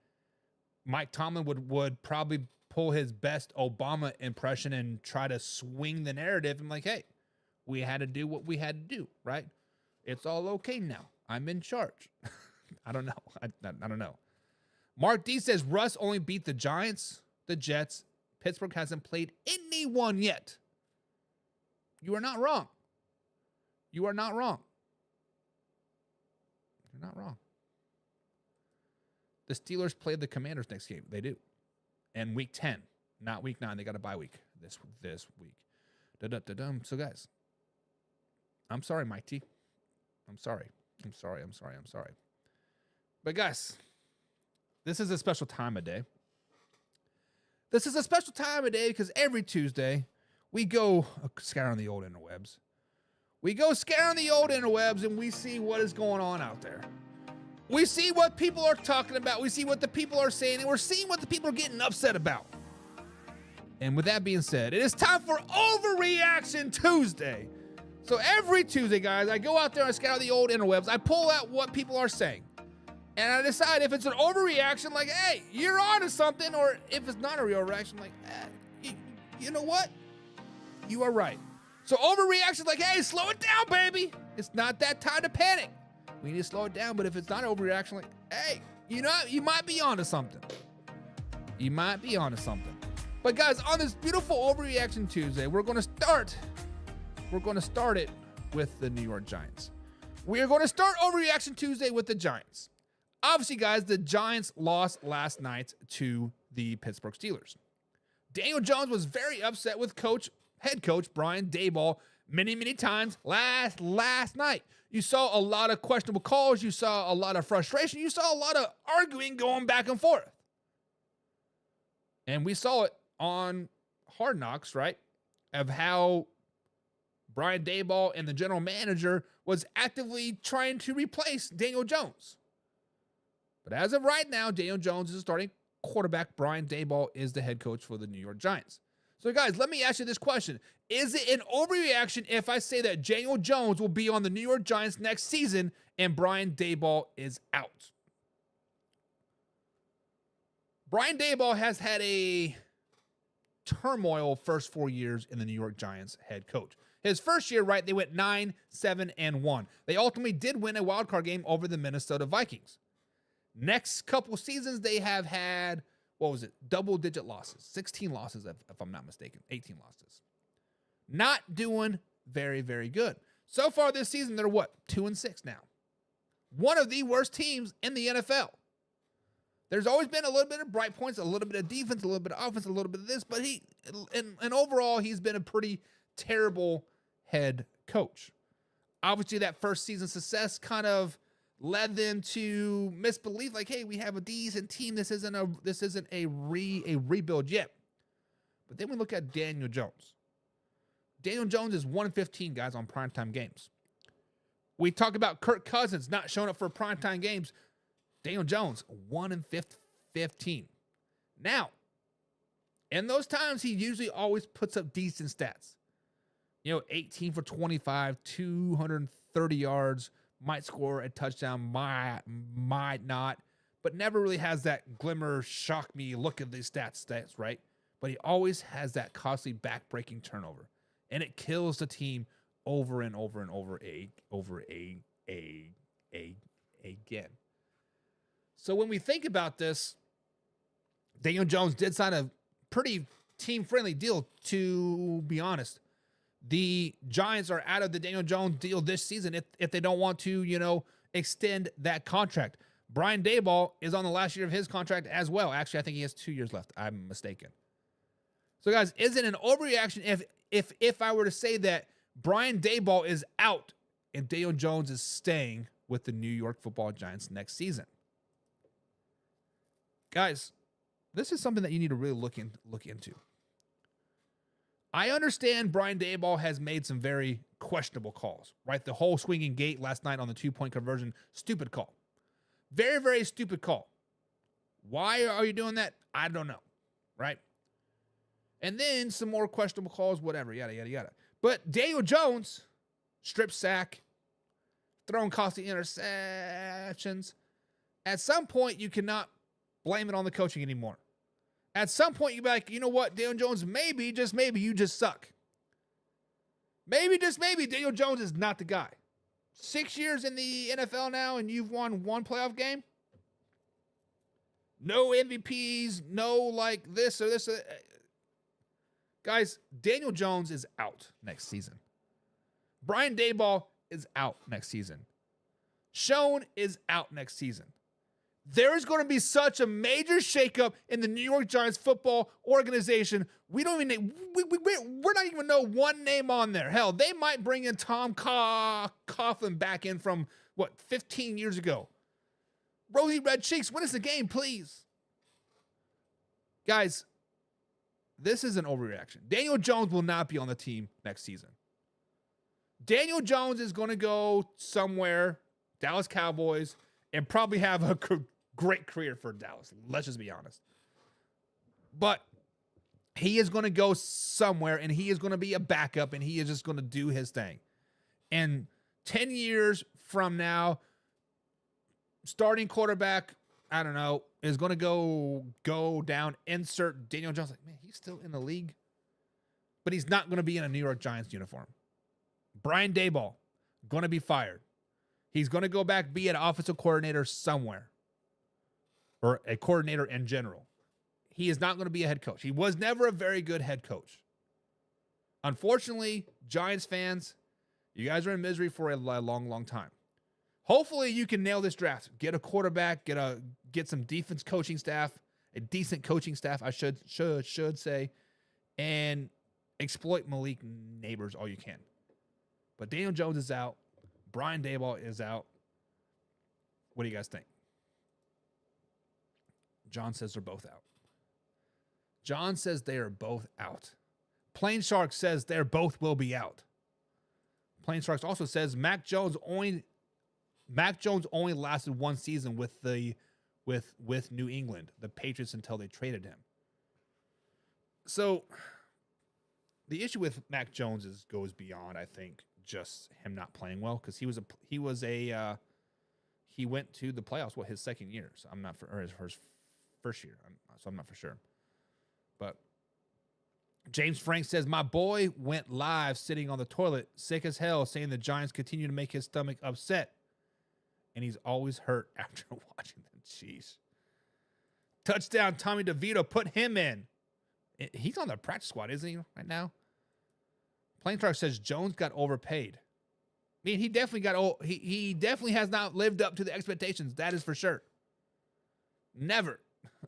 Mike Tomlin would probably pull his best Obama impression and try to swing the narrative. I'm like, hey, we had to do what we had to do, right? It's all okay now. I'm in charge. I don't know. I don't know. Mark D says, Russ only beat the Giants, the Jets. Pittsburgh hasn't played anyone yet. You are not wrong. You are not wrong. You're not wrong. The Steelers played the Commanders next game. They do. And week 10, not week 9. They got a bye week this week. So, guys, I'm sorry, Mike T. I'm sorry. But, guys, this is a special time of day. This is a special time of day because every Tuesday we go scouring the old interwebs. We go scouring the old interwebs and we see what is going on out there. We see what people are talking about. We see what the people are saying, and we're seeing what the people are getting upset about. And with that being said, it is time for Overreaction Tuesday. So every Tuesday, guys, I go out there and scour the old interwebs. I pull out what people are saying. And I decide if it's an overreaction, like, hey, you're onto something, or if it's not a real reaction, like, you know what? You are right. So overreaction, like, hey, slow it down, baby. It's not that time to panic. We need to slow it down. But if it's not an overreaction, like, hey, you know, you might be onto something. But guys, on this beautiful Overreaction Tuesday, we're going to start we're going to start it with the New York Giants. We are going to start Overreaction Tuesday with the Giants. Obviously, guys, the Giants lost last night to the Pittsburgh Steelers. Daniel Jones was very upset with head coach Brian Daboll many times last night. You saw a lot of questionable calls. You saw a lot of frustration. You saw a lot of arguing going back and forth. And we saw it on Hard Knocks, right? Of how Brian Daboll and the general manager was actively trying to replace Daniel Jones. But as of right now, Daniel Jones is the starting quarterback. Brian Daboll is the head coach for the New York Giants. So, guys, let me ask you this question. Is it an overreaction if I say that Daniel Jones will be on the New York Giants next season and Brian Daboll is out? Brian Daboll has had a turmoil first 4 years in the New York Giants head coach. His first year, right, they went 9-7-1. They ultimately did win a wild card game over the Minnesota Vikings. Next couple seasons, they have had, double-digit losses. 16 losses, if I'm not mistaken. 18 losses. Not doing very, very good. So far this season, they're 2-6 now. One of the worst teams in the NFL. There's always been a little bit of bright points, a little bit of defense, a little bit of offense, a little bit of this, but and overall, he's been a pretty terrible head coach. Obviously, that first season success kind of led them to misbelief, like, hey, we have a decent team. This isn't a rebuild yet. But then we look at Daniel Jones. Daniel Jones is 1-15, guys, on primetime games. We talk about Kirk Cousins not showing up for primetime games. Daniel Jones, 1-15. Now, in those times, he usually always puts up decent stats. 18 for 25, 230 yards, might score a touchdown, might not, but never really has that glimmer, shock me, look at these stats, right? But he always has that costly back-breaking turnover, and it kills the team over and over and over again. So when we think about this, Daniel Jones did sign a pretty team-friendly deal, to be honest. The Giants are out of the Daniel Jones deal this season if they don't want to, extend that contract. Brian Daboll is on the last year of his contract as well. Actually, I think he has 2 years left. I'm mistaken. So, guys, is it an overreaction if I were to say that Brian Daboll is out and Daniel Jones is staying with the New York Football Giants next season? Guys, this is something that you need to really look into. I understand Brian Daboll has made some very questionable calls, right? The whole swinging gate last night on the 2-point conversion, stupid call. Very, very stupid call. Why are you doing that? I don't know, right? And then some more questionable calls, whatever, yada, yada, yada. But Daniel Jones, strip sack, throwing costly interceptions. At some point, you cannot blame it on the coaching anymore. At some point, you'll be like, you know what, Daniel Jones, maybe, just maybe, you just suck. Maybe, just maybe, Daniel Jones is not the guy. 6 years in the NFL now, and you've won one playoff game? No MVPs, no like this or this. Guys, Daniel Jones is out next season. Brian Daboll is out next season. Schoen is out next season. There is going to be such a major shakeup in the New York Giants football organization. We don't even we're not even know one name on there. Hell, they might bring in Tom Coughlin back in from 15 years ago. Rosy red cheeks, win us the game, please. Guys, this is an overreaction. Daniel Jones will not be on the team next season. Daniel Jones is going to go somewhere, Dallas Cowboys, and probably have a great career for Dallas. Let's just be honest. But he is going to go somewhere, and he is going to be a backup, and he is just going to do his thing. And 10 years from now, starting quarterback, I don't know, is going to go down, insert Daniel Jones. Like, man, he's still in the league. But he's not going to be in a New York Giants uniform. Brian Daboll, going to be fired. He's going to go back, be an offensive coordinator somewhere. Or a coordinator in general. He is not going to be a head coach. He was never a very good head coach. Unfortunately, Giants fans, you guys are in misery for a long, long time. Hopefully, you can nail this draft. Get a quarterback. Get some defense coaching staff, a decent coaching staff, I should say, and exploit Malik Neighbors all you can. But Daniel Jones is out. Brian Daboll is out. What do you guys think? John says they're both out. John says they are both out. Plain Shark says they're both will be out. Plain Sharks also says Mac Jones only lasted one season with New England, the Patriots, until they traded him. So the issue with Mac Jones goes beyond, I think, just him not playing well, because he went to the playoffs his second year. So I'm not for his first year. So I'm not for sure. But James Frank says, my boy went live sitting on the toilet, sick as hell, saying the Giants continue to make his stomach upset. And he's always hurt after watching them. Jeez. Touchdown, Tommy DeVito, put him in. He's on the practice squad, isn't he, right now? Plain Shark says Jones got overpaid. I mean, he definitely has not lived up to the expectations. That is for sure. Never.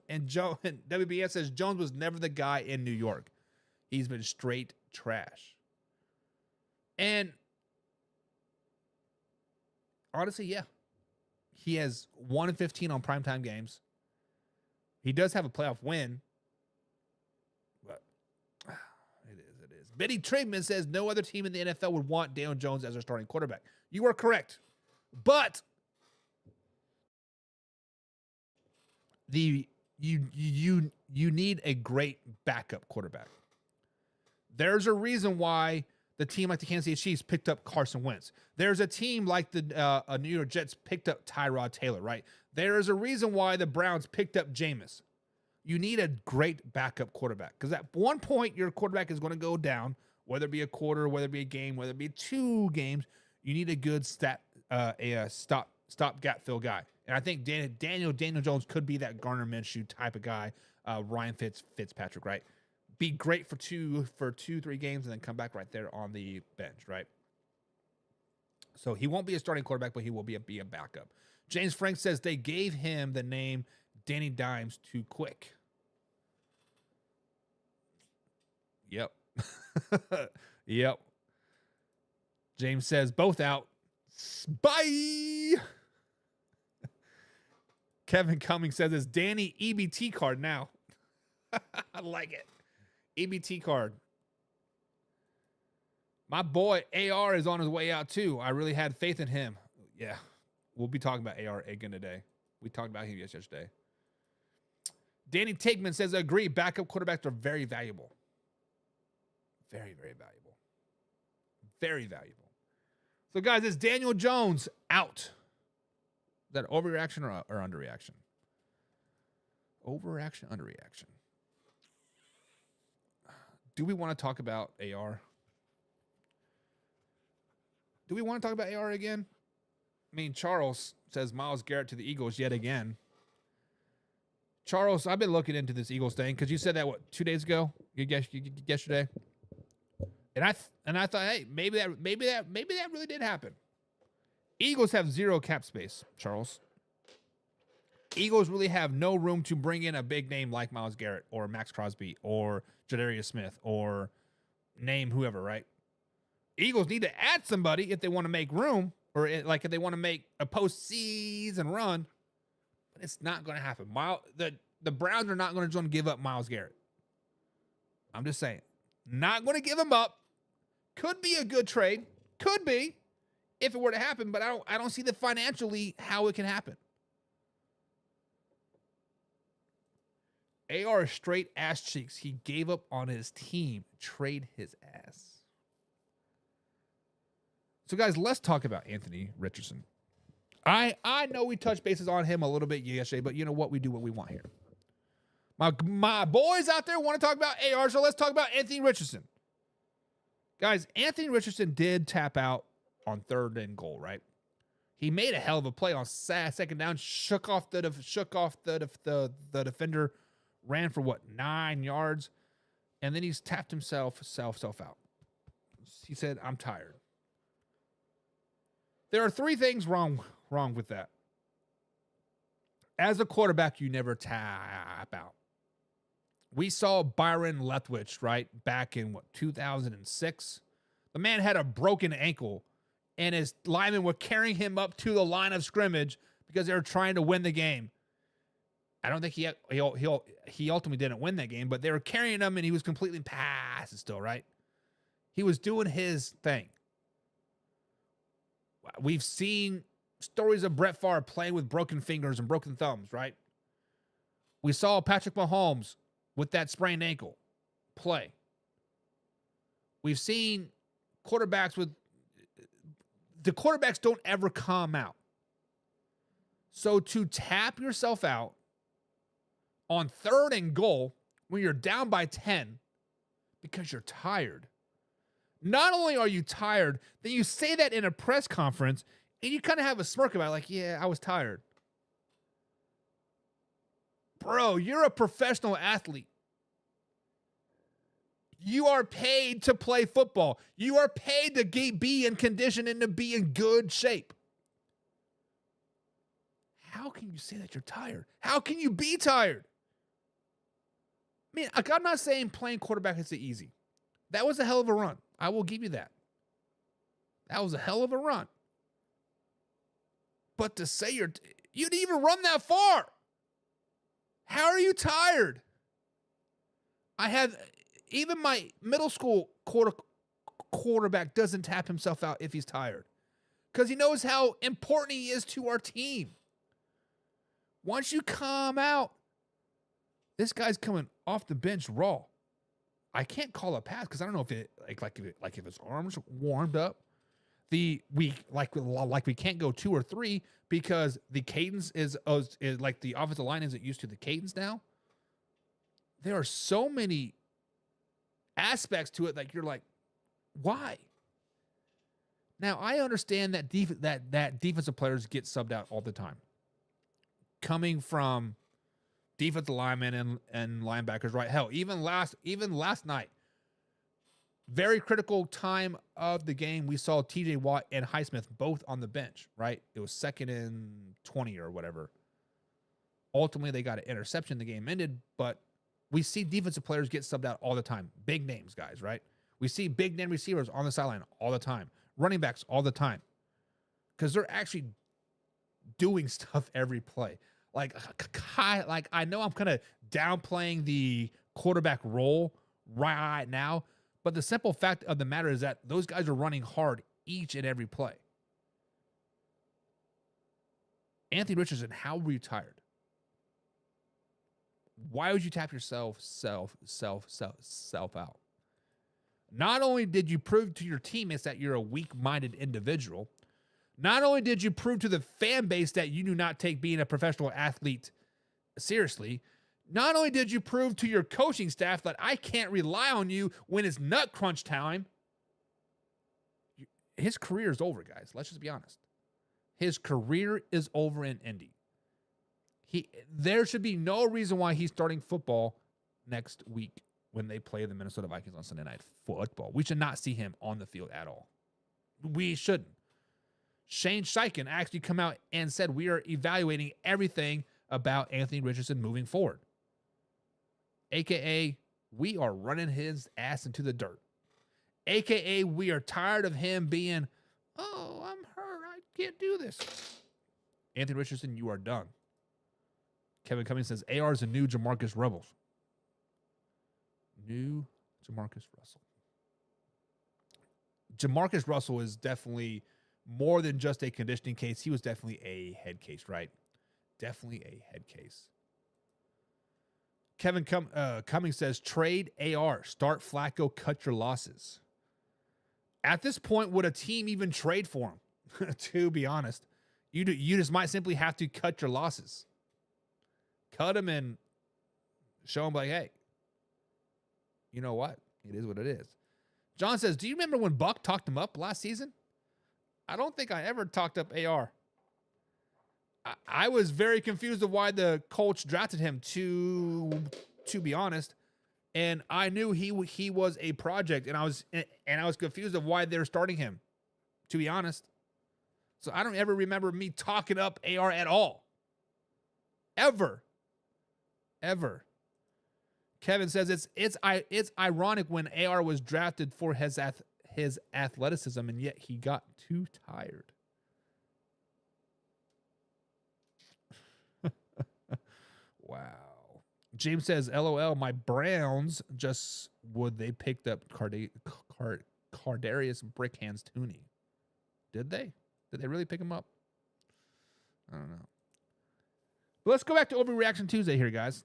And WBS says Jones was never the guy in New York. He's been straight trash. And honestly, yeah. He has 1-15 on primetime games. He does have a playoff win. But it is. Benny Trigman says no other team in the NFL would want Daniel Jones as their starting quarterback. You are correct. But you need a great backup quarterback. There's a reason why the team like the Kansas City Chiefs picked up Carson Wentz. There's a team like the New York Jets picked up Tyrod Taylor, right? There is a reason why the Browns picked up Jameis. You need a great backup quarterback, because at one point your quarterback is going to go down, whether it be a quarter, whether it be a game, whether it be 2 games. You need a good stop-gap fill guy. And I think Daniel Jones could be that Garner Minshew type of guy, Ryan Fitzpatrick, right? Be great for 2-3 games and then come back right there on the bench, right? So he won't be a starting quarterback, but he will be a backup. James Frank says they gave him the name Danny Dimes too quick. Yep. Yep. James says both out. Bye. Kevin Cummings says it's Danny EBT card now. I like it. EBT card. My boy AR is on his way out too. I really had faith in him. Yeah. We'll be talking about AR again today. We talked about him yesterday. Danny Tigman says, agree, backup quarterbacks are very valuable. Very, very valuable. Very valuable. So, guys, it's Daniel Jones out. Is that overreaction or underreaction? Overreaction, underreaction. Do we want to talk about AR? Do we want to talk about AR again? I mean, Charles says Myles Garrett to the Eagles yet again. Charles, I've been looking into this Eagles thing because you said that, 2 days ago? Yesterday? And I thought, hey, maybe that really did happen. Eagles have 0 cap space, Charles. Eagles really have no room to bring in a big name like Myles Garrett or Max Crosby or Jadarius Smith or name whoever, right? Eagles need to add somebody if they want to make room, or if they want to make a postseason run. But it's not going to happen. The Browns are not going to give up Myles Garrett. I'm just saying. Not going to give him up. Could be a good trade. Could be if it were to happen, but I don't see financially how it can happen. AR is straight ass cheeks. He gave up on his team. Trade his ass. So, guys, let's talk about Anthony Richardson. I know we touched bases on him a little bit yesterday, but you know what? We do what we want here. My boys out there want to talk about AR, so let's talk about Anthony Richardson. Guys, Anthony Richardson did tap out on 3rd and goal, right? He made a hell of a play on second down, shook off the defender, ran for 9 yards, and then he's tapped himself out. He said, I'm tired. There are three things wrong with that. As a quarterback, you never tap out. We saw Byron Leftwich, right, back in, 2006? The man had a broken ankle, and his linemen were carrying him up to the line of scrimmage because they were trying to win the game. I don't think he ultimately didn't win that game, but they were carrying him, and he was completely past still, right? He was doing his thing. We've seen stories of Brett Favre playing with broken fingers and broken thumbs, right? We saw Patrick Mahomes with that sprained ankle play. We've seen quarterbacks the quarterbacks don't ever come out. So to tap yourself out on 3rd and goal when you're down by 10 because you're tired. Not only are you tired, then you say that in a press conference and you kind of have a smirk about it, like, yeah, I was tired. Bro, you're a professional athlete. You are paid to play football. You are paid to be in condition and to be in good shape. How can you say that you're tired? How can you be tired? I mean, I'm not saying playing quarterback is easy. That was a hell of a run. I will give you that. That was a hell of a run. But to say you didn't even run that far. How are you tired? Even my middle school quarterback doesn't tap himself out if he's tired because he knows how important he is to our team. Once you come out, this guy's coming off the bench raw. I can't call a pass because I don't know if it if his arms warmed up. We can't go 2 or 3 because the cadence is like the offensive line isn't used to the cadence now. There are so many aspects to it like you're like, why? Now I understand that that defensive players get subbed out all the time. Coming from defensive linemen and linebackers, right? Hell, even last night, very critical time of the game, we saw TJ Watt and Highsmith both on the bench, right? It was 2nd and 20 or whatever. Ultimately, they got an interception. The game ended, but we see defensive players get subbed out all the time. Big names, guys, right? We see big name receivers on the sideline all the time. Running backs all the time. Because they're actually doing stuff every play. Like I know I'm kind of downplaying the quarterback role right now, but the simple fact of the matter is that those guys are running hard each and every play. Anthony Richardson, how were you tired? Why would you tap yourself out? Not only did you prove to your teammates that you're a weak-minded individual, not only did you prove to the fan base that you do not take being a professional athlete seriously, not only did you prove to your coaching staff that I can't rely on you when it's nut crunch time, his career is over, guys. Let's just be honest. His career is over in Indy. There should be no reason why he's starting football next week when they play the Minnesota Vikings on Sunday Night Football. We should not see him on the field at all. We shouldn't. Shane Steichen actually come out and said we are evaluating everything about Anthony Richardson moving forward. AKA, we are running his ass into the dirt. AKA, we are tired of him being, oh, I'm hurt, I can't do this. Anthony Richardson, you are done. Kevin Cummings says, AR is a new Jamarcus Rebels. New Jamarcus Russell. Jamarcus Russell is definitely more than just a conditioning case. He was definitely a head case, right? Definitely a head case. Kevin Cummings says, trade AR. Start Flacco. Cut your losses. At this point, would a team even trade for him? To be honest, you just might simply have to cut your losses. Cut him and show him like, hey, you know what? It is what it is. John says, do you remember when Buck talked him up last season? I don't think I ever talked up AR. I was very confused of why the Colts drafted him, to be honest. And I knew he was a project, and I was confused of why they're starting him, to be honest. So I don't ever remember me talking up AR at all. Ever. Kevin says it's ironic when AR was drafted for his athleticism, and yet he got too tired. Wow. James says, LOL, my Browns just they picked up Cardarius Brickhands Tooney. Did they? Did they really pick him up? I don't know. But let's go back to Overreaction Tuesday here, guys.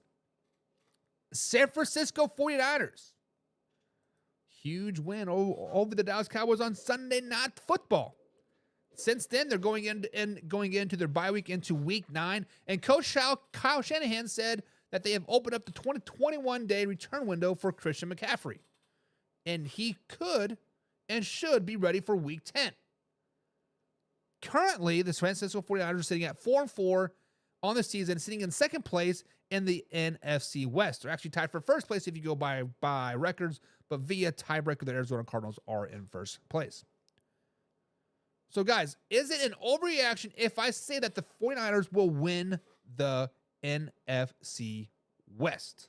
San Francisco 49ers. Huge win over the Dallas Cowboys on Sunday Night Football. Since then, they're going into their bye week into Week 9, and Coach Kyle Shanahan said that they have opened up the 21-day return window for Christian McCaffrey, and he could and should be ready for Week 10. Currently, the San Francisco 49ers are sitting at 4-4 on the season, sitting in second place in the NFC West. They're actually tied for first place if you go by records, but via tiebreaker, the Arizona Cardinals are in first place. So, guys, is it an overreaction if I say that the 49ers will win the NFC West?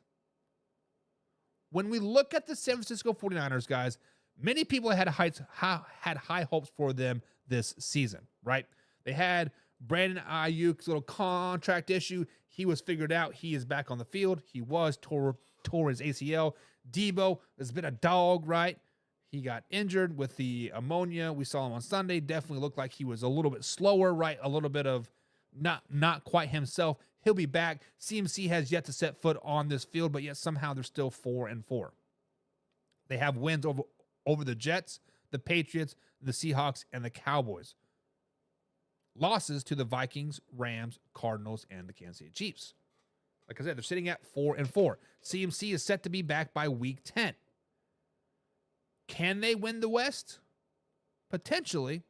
When we look at the San Francisco 49ers, guys, many people had high hopes for them this season, right? They had Brandon Ayuk's little contract issue. He was figured out. He is back on the field. He tore his ACL. Daboll has been a dog, right? He got injured with the ammonia. We saw him on Sunday. Definitely looked like he was a little bit slower, right? A little bit of not quite himself. He'll be back. CMC has yet to set foot on this field, but yet somehow they're still 4-4. They have wins over the Jets, the Patriots, the Seahawks, and the Cowboys. Losses to the Vikings, Rams, Cardinals, and the Kansas City Chiefs. Like I said, they're sitting at 4-4. CMC is set to be back by Week 10. Can they win the West? Potentially.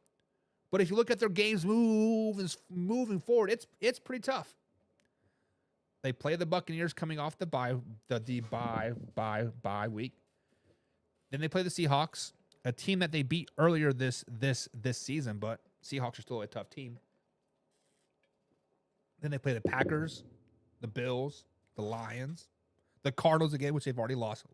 But if you look at their games moving forward, it's pretty tough. They play the Buccaneers coming off the bye week. Then they play the Seahawks, a team that they beat earlier this season, but Seahawks are still a tough team. Then they play the Packers, the Bills, the Lions, the Cardinals again, which they've already lost.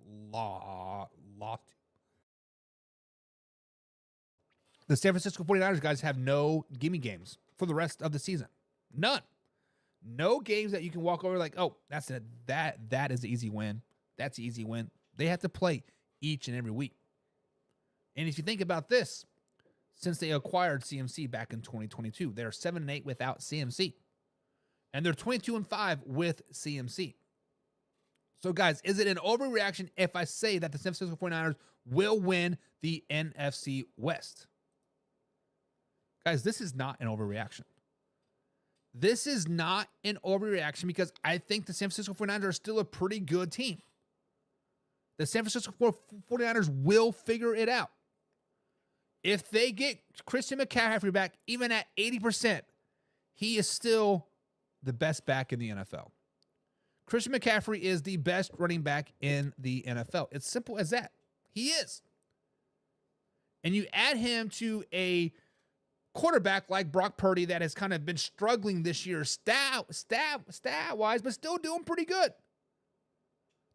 The San Francisco 49ers, guys, have no gimme games for the rest of the season. None. No games that you can walk over like, oh, that is an easy win. That's an easy win. They have to play each and every week. And if you think about this, since they acquired CMC back in 2022, they're 7-8 without CMC. And they're 22-5 with CMC. So, guys, is it an overreaction if I say that the San Francisco 49ers will win the NFC West? Guys, this is not an overreaction. This is not an overreaction because I think the San Francisco 49ers are still a pretty good team. The San Francisco 49ers will figure it out. If they get Christian McCaffrey back, even at 80%, he is still the best back in the NFL. Christian McCaffrey is the best running back in the NFL. It's simple as that. He is. And you add him to a quarterback like Brock Purdy that has kind of been struggling this year stat-wise, but still doing pretty good.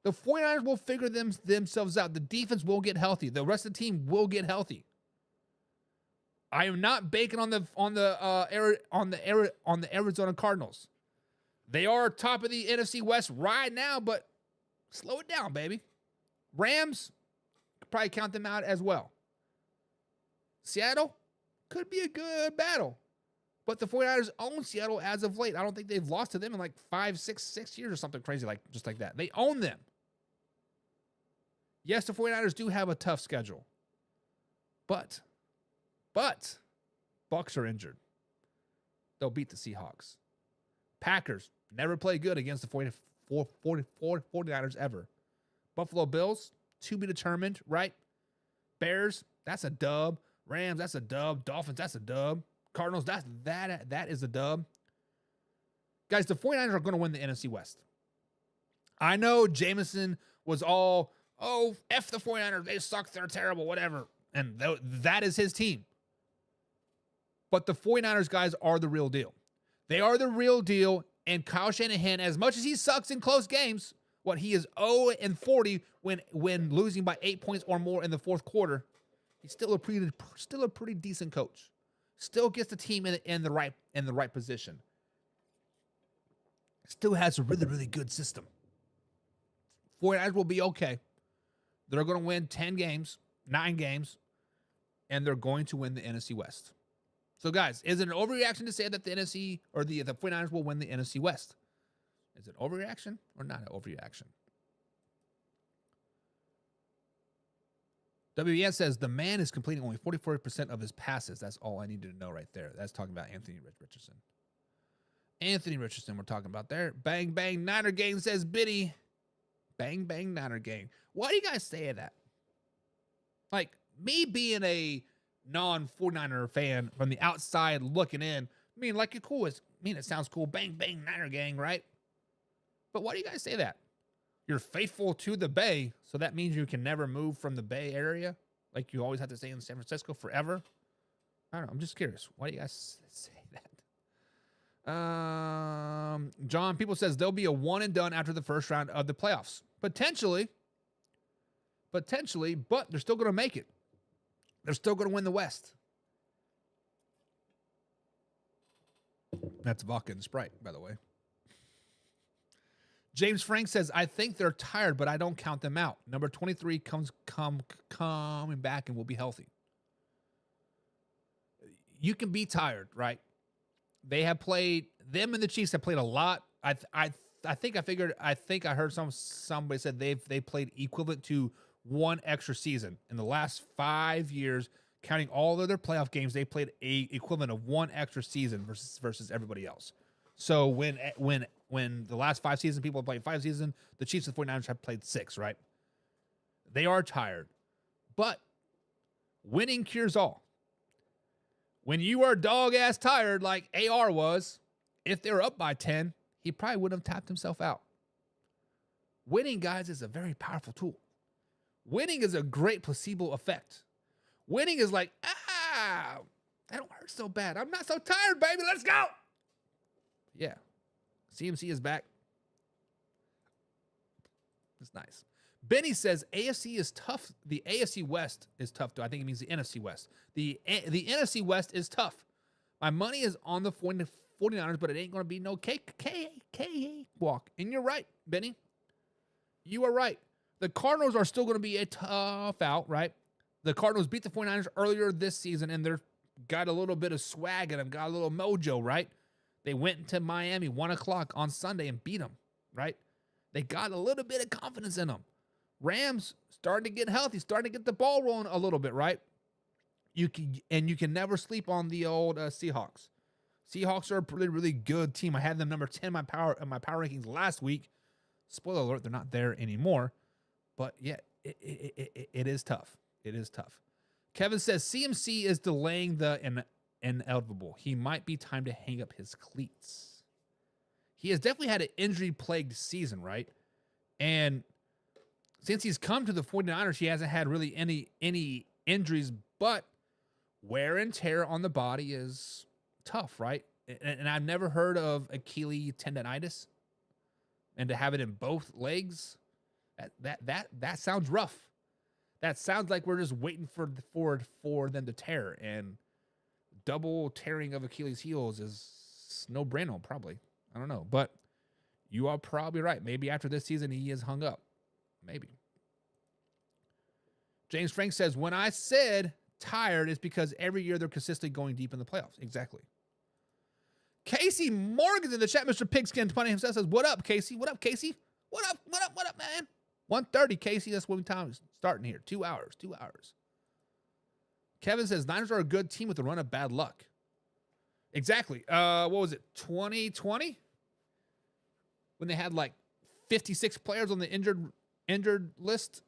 The 49ers will figure themselves out. The defense will get healthy. The rest of the team will get healthy. I am not banking on the Arizona Cardinals. They are top of the NFC West right now, but slow it down, baby. Rams, could probably count them out as well. Seattle could be a good battle, but the 49ers own Seattle as of late. I don't think they've lost to them in like 6 years or something crazy just like that. They own them. Yes, the 49ers do have a tough schedule, but Bucs are injured. They'll beat the Seahawks. Packers never play good against the 49ers ever. Buffalo Bills, to be determined, right? Bears, that's a dub. Rams, that's a dub. Dolphins, that's a dub. Cardinals, that is a dub. Guys, the 49ers are going to win the NFC West. I know Jameson was all, oh, F the 49ers, they suck, they're terrible, whatever. And that is his team. But the 49ers guys are the real deal. They are the real deal, and Kyle Shanahan, as much as he sucks in close games, he is 0-40 when losing by 8 points or more in the fourth quarter, he's still a pretty decent coach. Still gets the team in the right position. Still has a really, really good system. 49ers will be okay. They're going to win 9 games, and they're going to win the NFC West. So, guys, is it an overreaction to say that the NFC or the 49ers will win the NFC West? Is it overreaction or not an overreaction? WES says the man is completing only 44% of his passes. That's all I needed to know right there. That's talking about Anthony Richardson. Anthony Richardson we're talking about there. Bang, bang, Niner gang, says Biddy. Bang, bang, Niner gang. Why do you guys say that? Like, me being a non-49er fan from the outside looking in, I mean, like, it sounds cool. Bang, bang, Niner gang, right? But why do you guys say that? You're faithful to the Bay, so that means you can never move from the Bay Area? Like, you always have to stay in San Francisco forever? I don't know. I'm just curious. Why do you guys say that? John People says there'll be a one and done after the first round of the playoffs. Potentially, but they're still going to make it. They're still going to win the West. That's vodka and Sprite, by the way. James Frank says, I think they're tired, but I don't count them out. Number 23 coming back and will be healthy. You can be tired, right? They have played, them and the Chiefs have played a lot. I think I heard somebody said they played equivalent to one extra season. In the last 5 years, counting all of their playoff games, they played a equivalent of one extra season versus everybody else. So when the last 5 seasons, people have played 5 seasons, the Chiefs and 49ers have played 6, right? They are tired. But winning cures all. When you are dog-ass tired like AR was, if they were up by 10, he probably wouldn't have tapped himself out. Winning, guys, is a very powerful tool. Winning is a great placebo effect. Winning is like, that don't hurt so bad. I'm not so tired, baby. Let's go. Yeah. CMC is back. It's nice. Benny says AFC is tough. The AFC West is tough, though. I think it means the NFC West. The NFC West is tough. My money is on the 49ers, but it ain't going to be no cake walk. And you're right, Benny. You are right. The Cardinals are still going to be a tough out, right? The Cardinals beat the 49ers earlier this season, and they're got a little bit of swag in them, got a little mojo, right? They went to Miami 1 o'clock on Sunday and beat them, right? They got a little bit of confidence in them. Rams starting to get healthy, starting to get the ball rolling a little bit, right? You can never sleep on the old Seahawks. Seahawks are a really, really good team. I had them number 10 in my power rankings last week. Spoiler alert, they're not there anymore. But yeah, it is tough. It is tough. Kevin says CMC is delaying the inevitable. He might be time to hang up his cleats. He has definitely had an injury-plagued season, right? And since he's come to the 49ers, he hasn't had really any injuries, but wear and tear on the body is tough, right? And I've never heard of Achilles tendonitis. And to have it in both legs, that sounds rough. That sounds like we're just waiting for them to tear. And double tearing of Achilles heels is no brainer, probably. I don't know. But you are probably right. Maybe after this season, he is hung up. Maybe. James Frank says, when I said tired, it's because every year they're consistently going deep in the playoffs. Exactly. Casey Morgan's in the chat. Mr. Pigskin 20 himself says, what up, Casey? What up, Casey? What up, man? 1:30, Casey. That's when time is starting here. 2 hours. Kevin says, Niners are a good team with a run of bad luck. Exactly. What was it, 2020? When they had like 56 players on the injured list?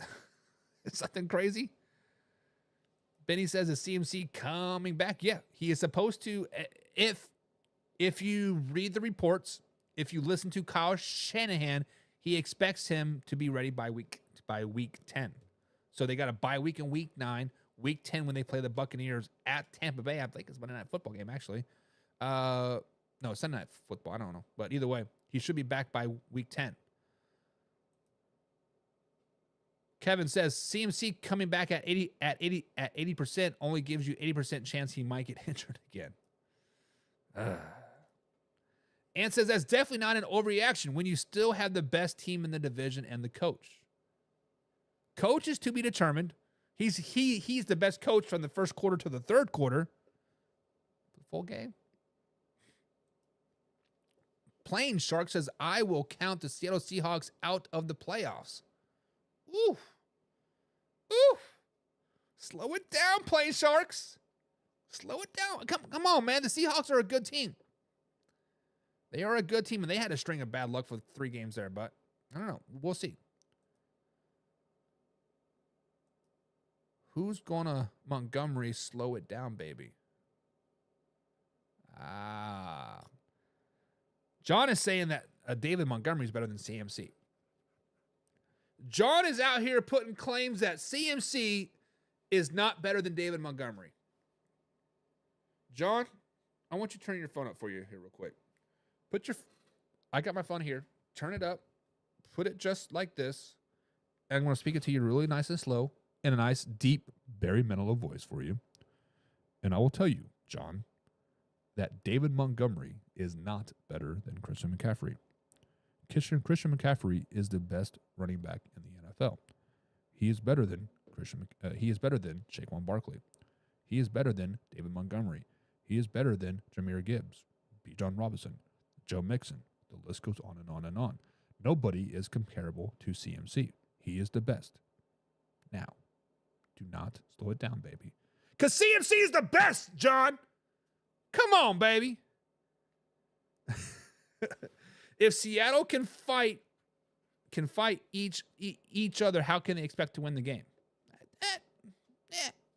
It's something crazy. Benny says, is CMC coming back? Yeah, he is supposed to. If you read the reports, if you listen to Kyle Shanahan, he expects him to be ready by week backed by week 10. So they got a bye week in week 9, week 10 when they play the Buccaneers at Tampa Bay. I think it's a Monday Night Football game, actually. No, Sunday Night Football. I don't know. But either way, he should be back by week 10. Kevin says CMC coming back at 80% only gives you 80% chance he might get injured again. And says that's definitely not an overreaction when you still have the best team in the division and the coach. Coach is to be determined. He's the best coach from the first quarter to the third quarter. The full game. Plain Shark says I will count the Seattle Seahawks out of the playoffs. Ooh. Ooh. Slow it down, Plain Sharks. Slow it down. Come on, man. The Seahawks are a good team. They are a good team, and they had a string of bad luck for 3 games there, but I don't know. We'll see. Who's going to Montgomery slow it down, baby? John is saying that David Montgomery is better than CMC. John is out here putting claims that CMC is not better than David Montgomery. John, I want you to turn your phone up for you here real quick. I got my phone here. Turn it up. Put it just like this. And I'm going to speak it to you really nice and slow in a nice, deep, very mellow voice for you. And I will tell you, John, that David Montgomery is not better than Christian McCaffrey. Christian McCaffrey is the best running back in the NFL. He is better than Saquon Barkley. He is better than David Montgomery. He is better than Jahmyr Gibbs, Bijan Robinson, Joe Mixon. The list goes on and on and on. Nobody is comparable to CMC. He is the best. Now, do not slow it down, baby. Because CMC is the best, John. Come on, baby. If Seattle can fight each other, how can they expect to win the game?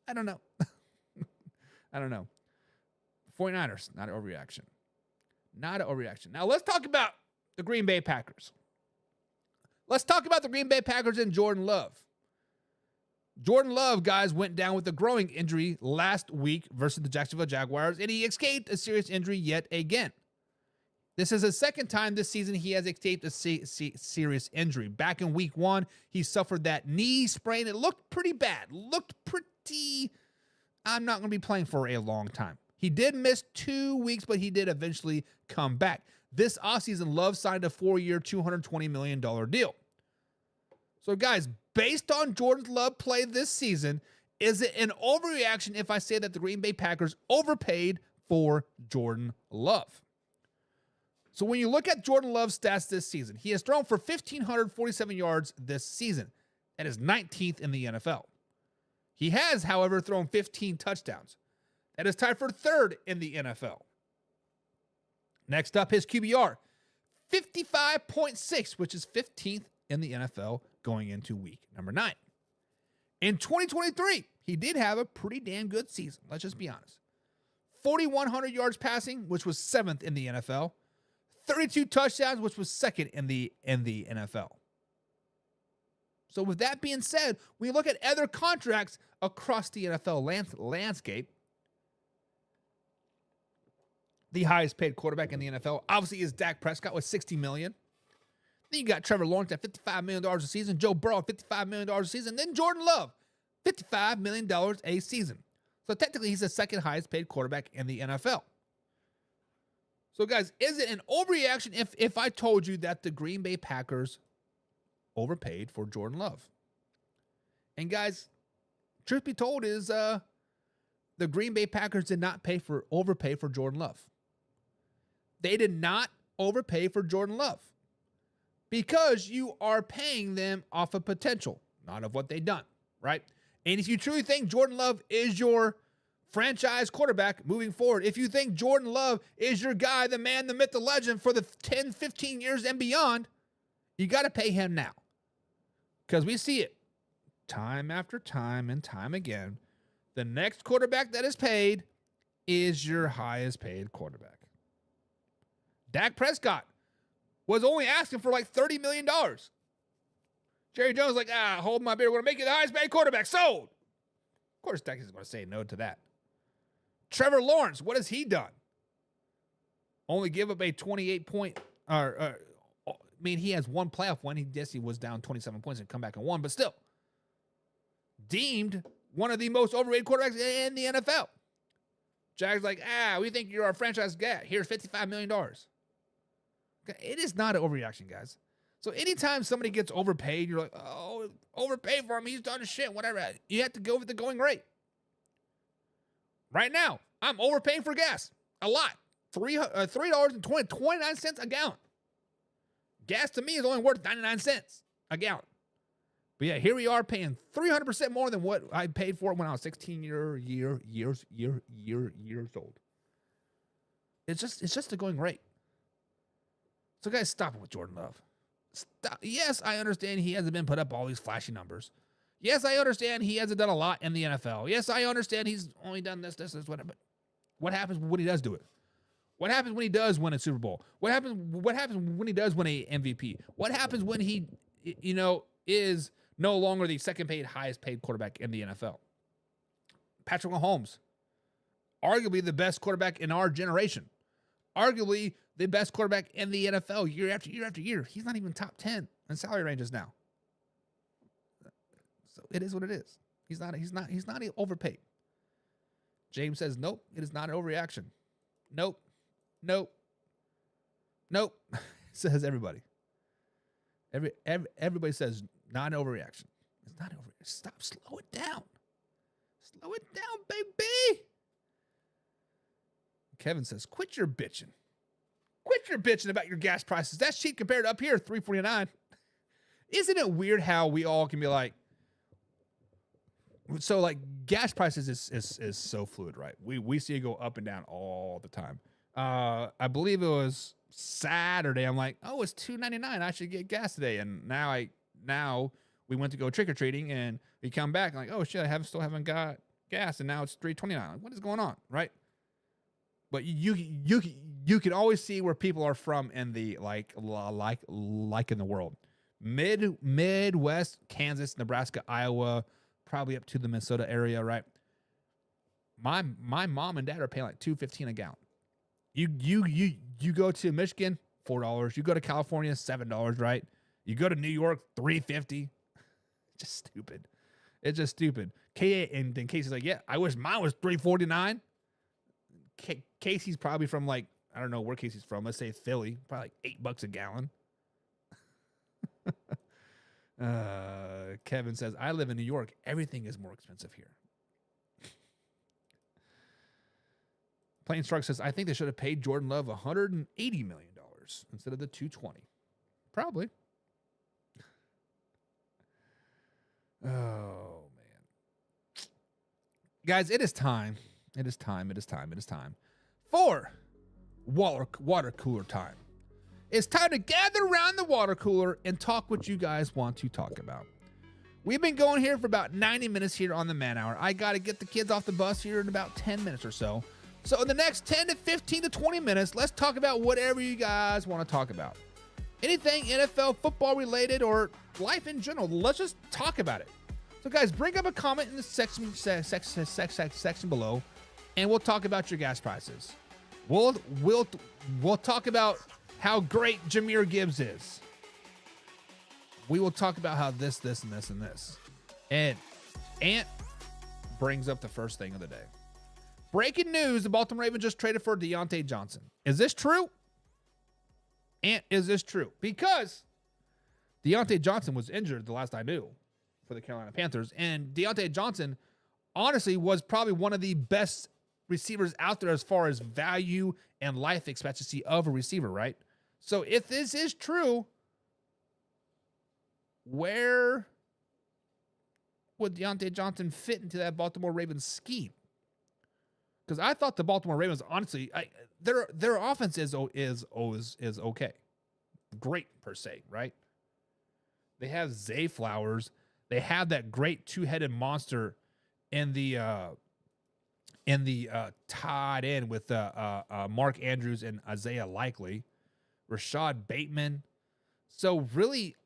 I don't know. I don't know. 49ers, not an overreaction. Not an overreaction. Now, let's talk about the Green Bay Packers. Let's talk about the Green Bay Packers and Jordan Love. Jordan Love, guys, went down with a growing injury last week versus the Jacksonville Jaguars, and he escaped a serious injury yet again. This is the second time this season he has escaped a serious injury. Back in week 1, he suffered that knee sprain. It looked pretty bad. I'm not going to be playing for a long time. He did miss 2 weeks, but he did eventually come back. This offseason, Love signed a 4-year, $220 million deal. So, guys, based on Jordan Love play this season, is it an overreaction if I say that the Green Bay Packers overpaid for Jordan Love? So when you look at Jordan Love's stats this season, he has thrown for 1,547 yards this season. That is 19th in the NFL. He has, however, thrown 15 touchdowns. That is tied for 3rd in the NFL. Next up, his QBR, 55.6, which is 15th in the NFL going into week number 9. In 2023, he did have a pretty damn good season. Let's just be honest. 4,100 yards passing, which was 7th in the NFL. 32 touchdowns, which was 2nd in the NFL. So with that being said, when you look at other contracts across the NFL landscape, the highest paid quarterback in the NFL obviously is Dak Prescott with $60 million. Then you got Trevor Lawrence at $55 million a season, Joe Burrow at $55 million a season, then Jordan Love, $55 million a season. So technically he's the second highest paid quarterback in the NFL. So guys, is it an overreaction if I told you that the Green Bay Packers overpaid for Jordan Love? And guys, truth be told is the Green Bay Packers did not overpay for Jordan Love. They did not overpay for Jordan Love because you are paying them off of potential, not of what they've done, right? And if you truly think Jordan Love is your franchise quarterback moving forward, if you think Jordan Love is your guy, the man, the myth, the legend for the 10, 15 years and beyond, you got to pay him now. Because we see it time after time and time again. The next quarterback that is paid is your highest paid quarterback. Dak Prescott was only asking for like $30 million. Jerry Jones like, hold my beer. We're going to make you the highest paid quarterback. Sold. Of course, Texas is going to say no to that. Trevor Lawrence, what has he done? Only give up a 28 point, I mean, he has one playoff win. He was down 27 points and come back and won, but still deemed one of the most overrated quarterbacks in the NFL. Jags like, we think you're our franchise guy. Here's $55 million. Okay, it is not an overreaction, guys. So anytime somebody gets overpaid, you're like, oh, overpaid for him. He's done shit, whatever. You have to go with the going rate. Right now, I'm overpaying for gas. A lot. $3.29 a gallon. Gas to me is only worth 99 cents a gallon. But yeah, here we are paying 300% more than what I paid for it when I was 16 years old. It's just a going rate. So guys, stop it with Jordan Love. Stop. Yes, I understand he hasn't been put up all these flashy numbers. Yes, I understand he hasn't done a lot in the NFL. Yes, I understand he's only done this, whatever. But what happens when he does do it? What happens when he does win a Super Bowl? What happens when he does win a MVP? What happens when he, is no longer the second paid, highest paid quarterback in the NFL? Patrick Mahomes, arguably the best quarterback in our generation. Arguably the best quarterback in the NFL year after year after year. He's not even top 10 in salary ranges now. So it is what it is. He's not overpaid. James says, nope, it is not an overreaction. Nope. Says everybody. Everybody says not an overreaction. It's not an overreaction. Stop. Slow it down. Slow it down, baby. Kevin says, quit your bitching. Quit your bitching about your gas prices. That's cheap compared to up here, $3.49. Isn't it weird how we all can be like, so like gas prices is so fluid, right? We see it go up and down all the time. I believe it was Saturday. I'm like, oh, it's $2.99. I should get gas today. And now we went to go trick or treating, and we come back and like, oh shit, still haven't got gas, and now it's $3.29. Like, what is going on, right? But you can always see where people are from in the like in the world. Midwest, Kansas, Nebraska, Iowa, probably up to the Minnesota area, right? My mom and dad are paying like $2.15 a gallon. You go to Michigan, $4. You go to California, $7, right? You go to New York, $3.50. Just stupid. It's just stupid. And then Casey's like, yeah, I wish mine was $3.49. Casey's probably from like, I don't know where Casey's from. Let's say Philly, probably like $8 a gallon. Kevin says, I live in New York. Everything is more expensive here. Plain Struck says, I think they should have paid Jordan Love $180 million instead of the $220. Probably. Oh, man. Guys, it is time. It is time for water cooler time. It's time to gather around the water cooler and talk what you guys want to talk about. We've been going here for about 90 minutes here on the Man Hour. I got to get the kids off the bus here in about 10 minutes or so. So in the next 10 to 15 to 20 minutes, let's talk about whatever you guys want to talk about. Anything NFL football related or life in general. Let's just talk about it. So guys, bring up a comment in the section below, and we'll talk about your gas prices. We'll talk about how great Jahmyr Gibbs is. We will talk about how this, and this, and this. And Ant brings up the first thing of the day. Breaking news, the Baltimore Ravens just traded for Deontay Johnson. Is this true? Ant, is this true? Because Deontay Johnson was injured the last I knew for the Carolina Panthers. And Deontay Johnson, honestly, was probably one of the best receivers out there as far as value and life expectancy of a receiver, right? So if this is true, where would Deontay Johnson fit into that Baltimore Ravens scheme? Because I thought the Baltimore Ravens, honestly, their offense is okay, great per se, right? They have Zay Flowers. They have that great two-headed monster in the tied in with Mark Andrews and Isaiah Likely, Rashad Bateman. So really,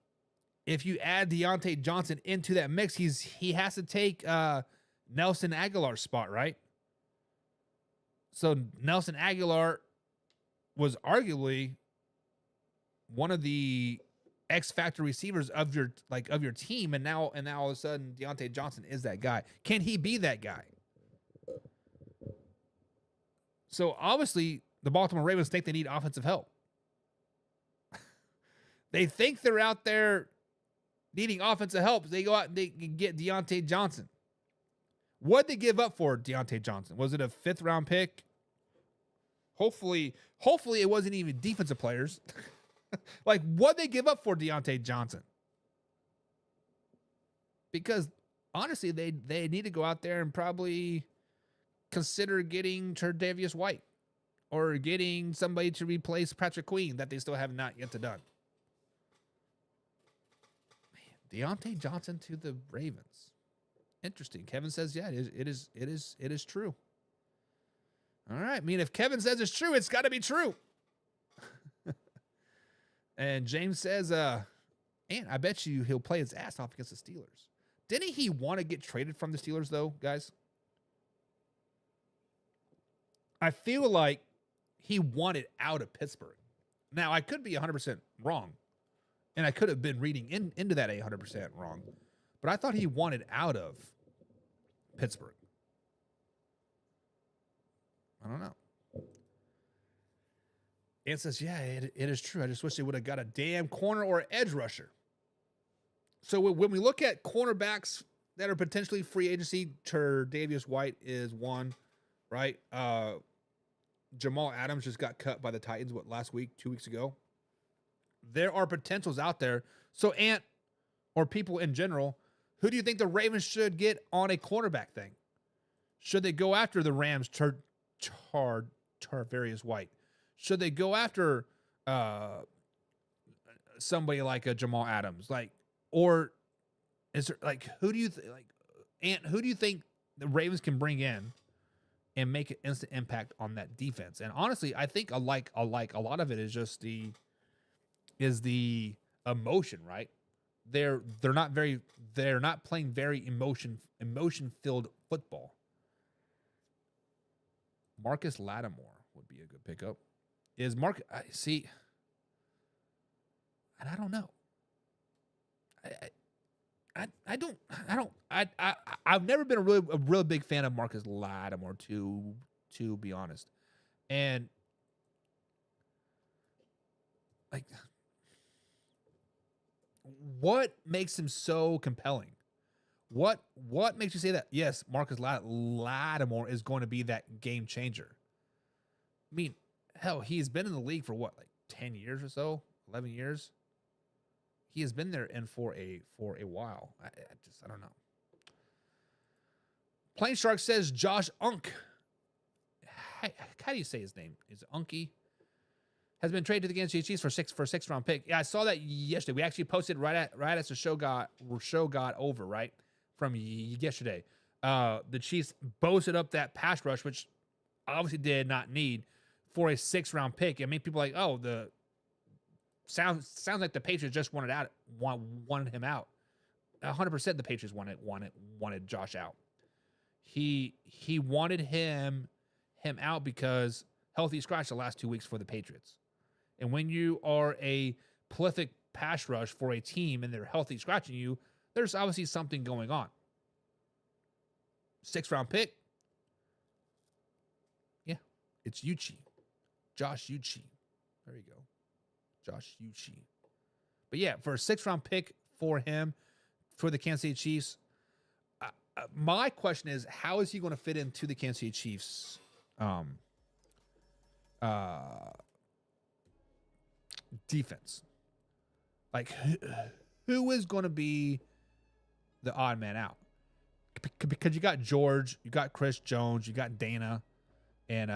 if you add Deontay Johnson into that mix, he has to take Nelson Aguilar's spot, right? So Nelson Aguilar was arguably one of the X factor receivers of your team, and now all of a sudden Deontay Johnson is that guy. Can he be that guy? So obviously the Baltimore Ravens think they need offensive help. They think they're out there needing offensive help. They go out and they get Deontay Johnson. What'd they give up for Deontay Johnson? Was it a 5th round pick? Hopefully it wasn't even defensive players. Like, what'd they give up for Deontay Johnson? Because honestly, they need to go out there and probably consider getting Tre'Davious White or getting somebody to replace Patrick Queen that they still have not yet done. Man, Deontay Johnson to the Ravens. Interesting. Kevin says, yeah, it is true. All right. I mean, if Kevin says it's true, it's got to be true. And James says, and I bet you he'll play his ass off against the Steelers. Didn't he want to get traded from the Steelers, though, guys? I feel like he wanted out of Pittsburgh. Now, I could be 100% wrong, and I could have been reading into that 100% wrong, but I thought he wanted out of Pittsburgh. I don't know. And says, yeah, it is true. I just wish they would have got a damn corner or edge rusher. So when we look at cornerbacks that are potentially free agency, Tre'Davious White is one, right? Jamal Adams just got cut by the Titans, last week, 2 weeks ago. There are potentials out there. So, Ant, or people in general, who do you think the Ravens should get on a cornerback thing? Should they go after the Rams, Tre'Davious White? Should they go after somebody like a Jamal Adams? Or is there who do you think the Ravens can bring in and make an instant impact on that defense? And honestly, I think a lot of it is just the emotion, right? They're not playing very emotion filled football. Marcus Lattimore would be a good pickup. Is Mark? See, and I don't know. I've never been a real big fan of Marcus Lattimore, to be honest, and what makes him so compelling? What makes you say that? Yes, Marcus Lattimore is going to be that game changer. I mean, hell, he's been in the league for 10 years or so, 11 years. He has been there and for a while. I don't know. Plain Shark says Josh Unk. How do you say his name? Is it Unky? Has been traded to the Kansas City Chiefs for a 6th round pick. Yeah, I saw that yesterday. We actually posted right as the show got over, right, from yesterday. The Chiefs boasted up that pass rush, which obviously did not need, for a 6th round pick. I mean, people are like, oh, the sounds like the Patriots just wanted him out. 100% the Patriots wanted Josh out. He wanted him out because healthy scratch the last 2 weeks for the Patriots. And when you are a prolific pass rush for a team and they're healthy scratching you, there's obviously something going on. 6th round pick. Yeah, it's Uchi. Josh Uchi. There you go. Josh Uchi. But yeah, for a 6th round pick for him, for the Kansas City Chiefs, my question is, how is he going to fit into the Kansas City Chiefs defense? Who is going to be the odd man out? Because you got George, you got Chris Jones, you got Dana, and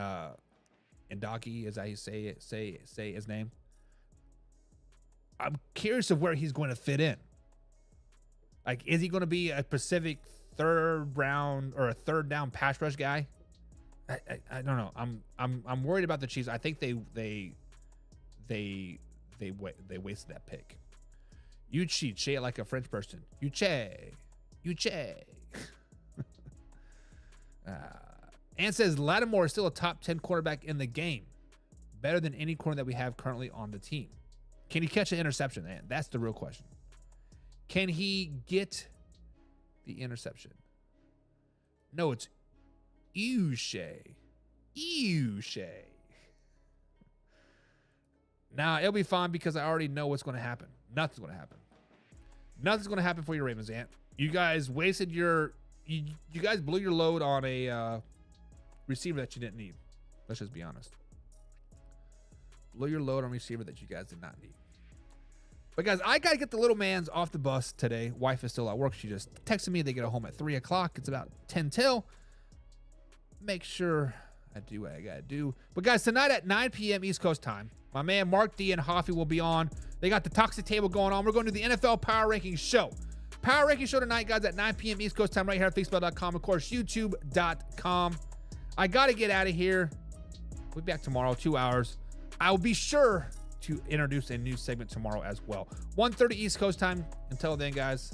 Docky, is that you say his name? I'm curious of where he's going to fit in. Is he going to be a Pacific 3rd round or a 3rd down pass rush guy? I don't know. I'm worried about the Chiefs. I think they wasted that pick. You cheat. Say it like a French person. You che. You che. Ann says Lattimore is still a top 10 quarterback in the game. Better than any corner that we have currently on the team. Can he catch an interception, Ann? That's the real question. Can he get the interception? No, it's Uche. Nah, it'll be fine because I already know what's going to happen. Nothing's going to happen. Nothing's going to happen for your Ravens, Ant. You guys wasted your... You guys blew your load on a receiver that you didn't need. Let's just be honest. Blew your load on a receiver that you guys did not need. But guys, I got to get the little mans off the bus today. Wife is still at work. She just texted me. They get home at 3 o'clock. It's about 10 till. Make sure I do what I got to do. But guys, tonight at 9 p.m. East Coast time, my man Mark D and Hoffy will be on. They got the Toxic Table going on. We're going to the NFL Power Rankings show. Power Rankings show tonight, guys, at 9 p.m. East Coast time right here at Facebook.com. Of course, YouTube.com. I got to get out of here. We'll be back tomorrow, 2 hours. I will be sure to introduce a new segment tomorrow as well. 1:30 East Coast time. Until then, guys,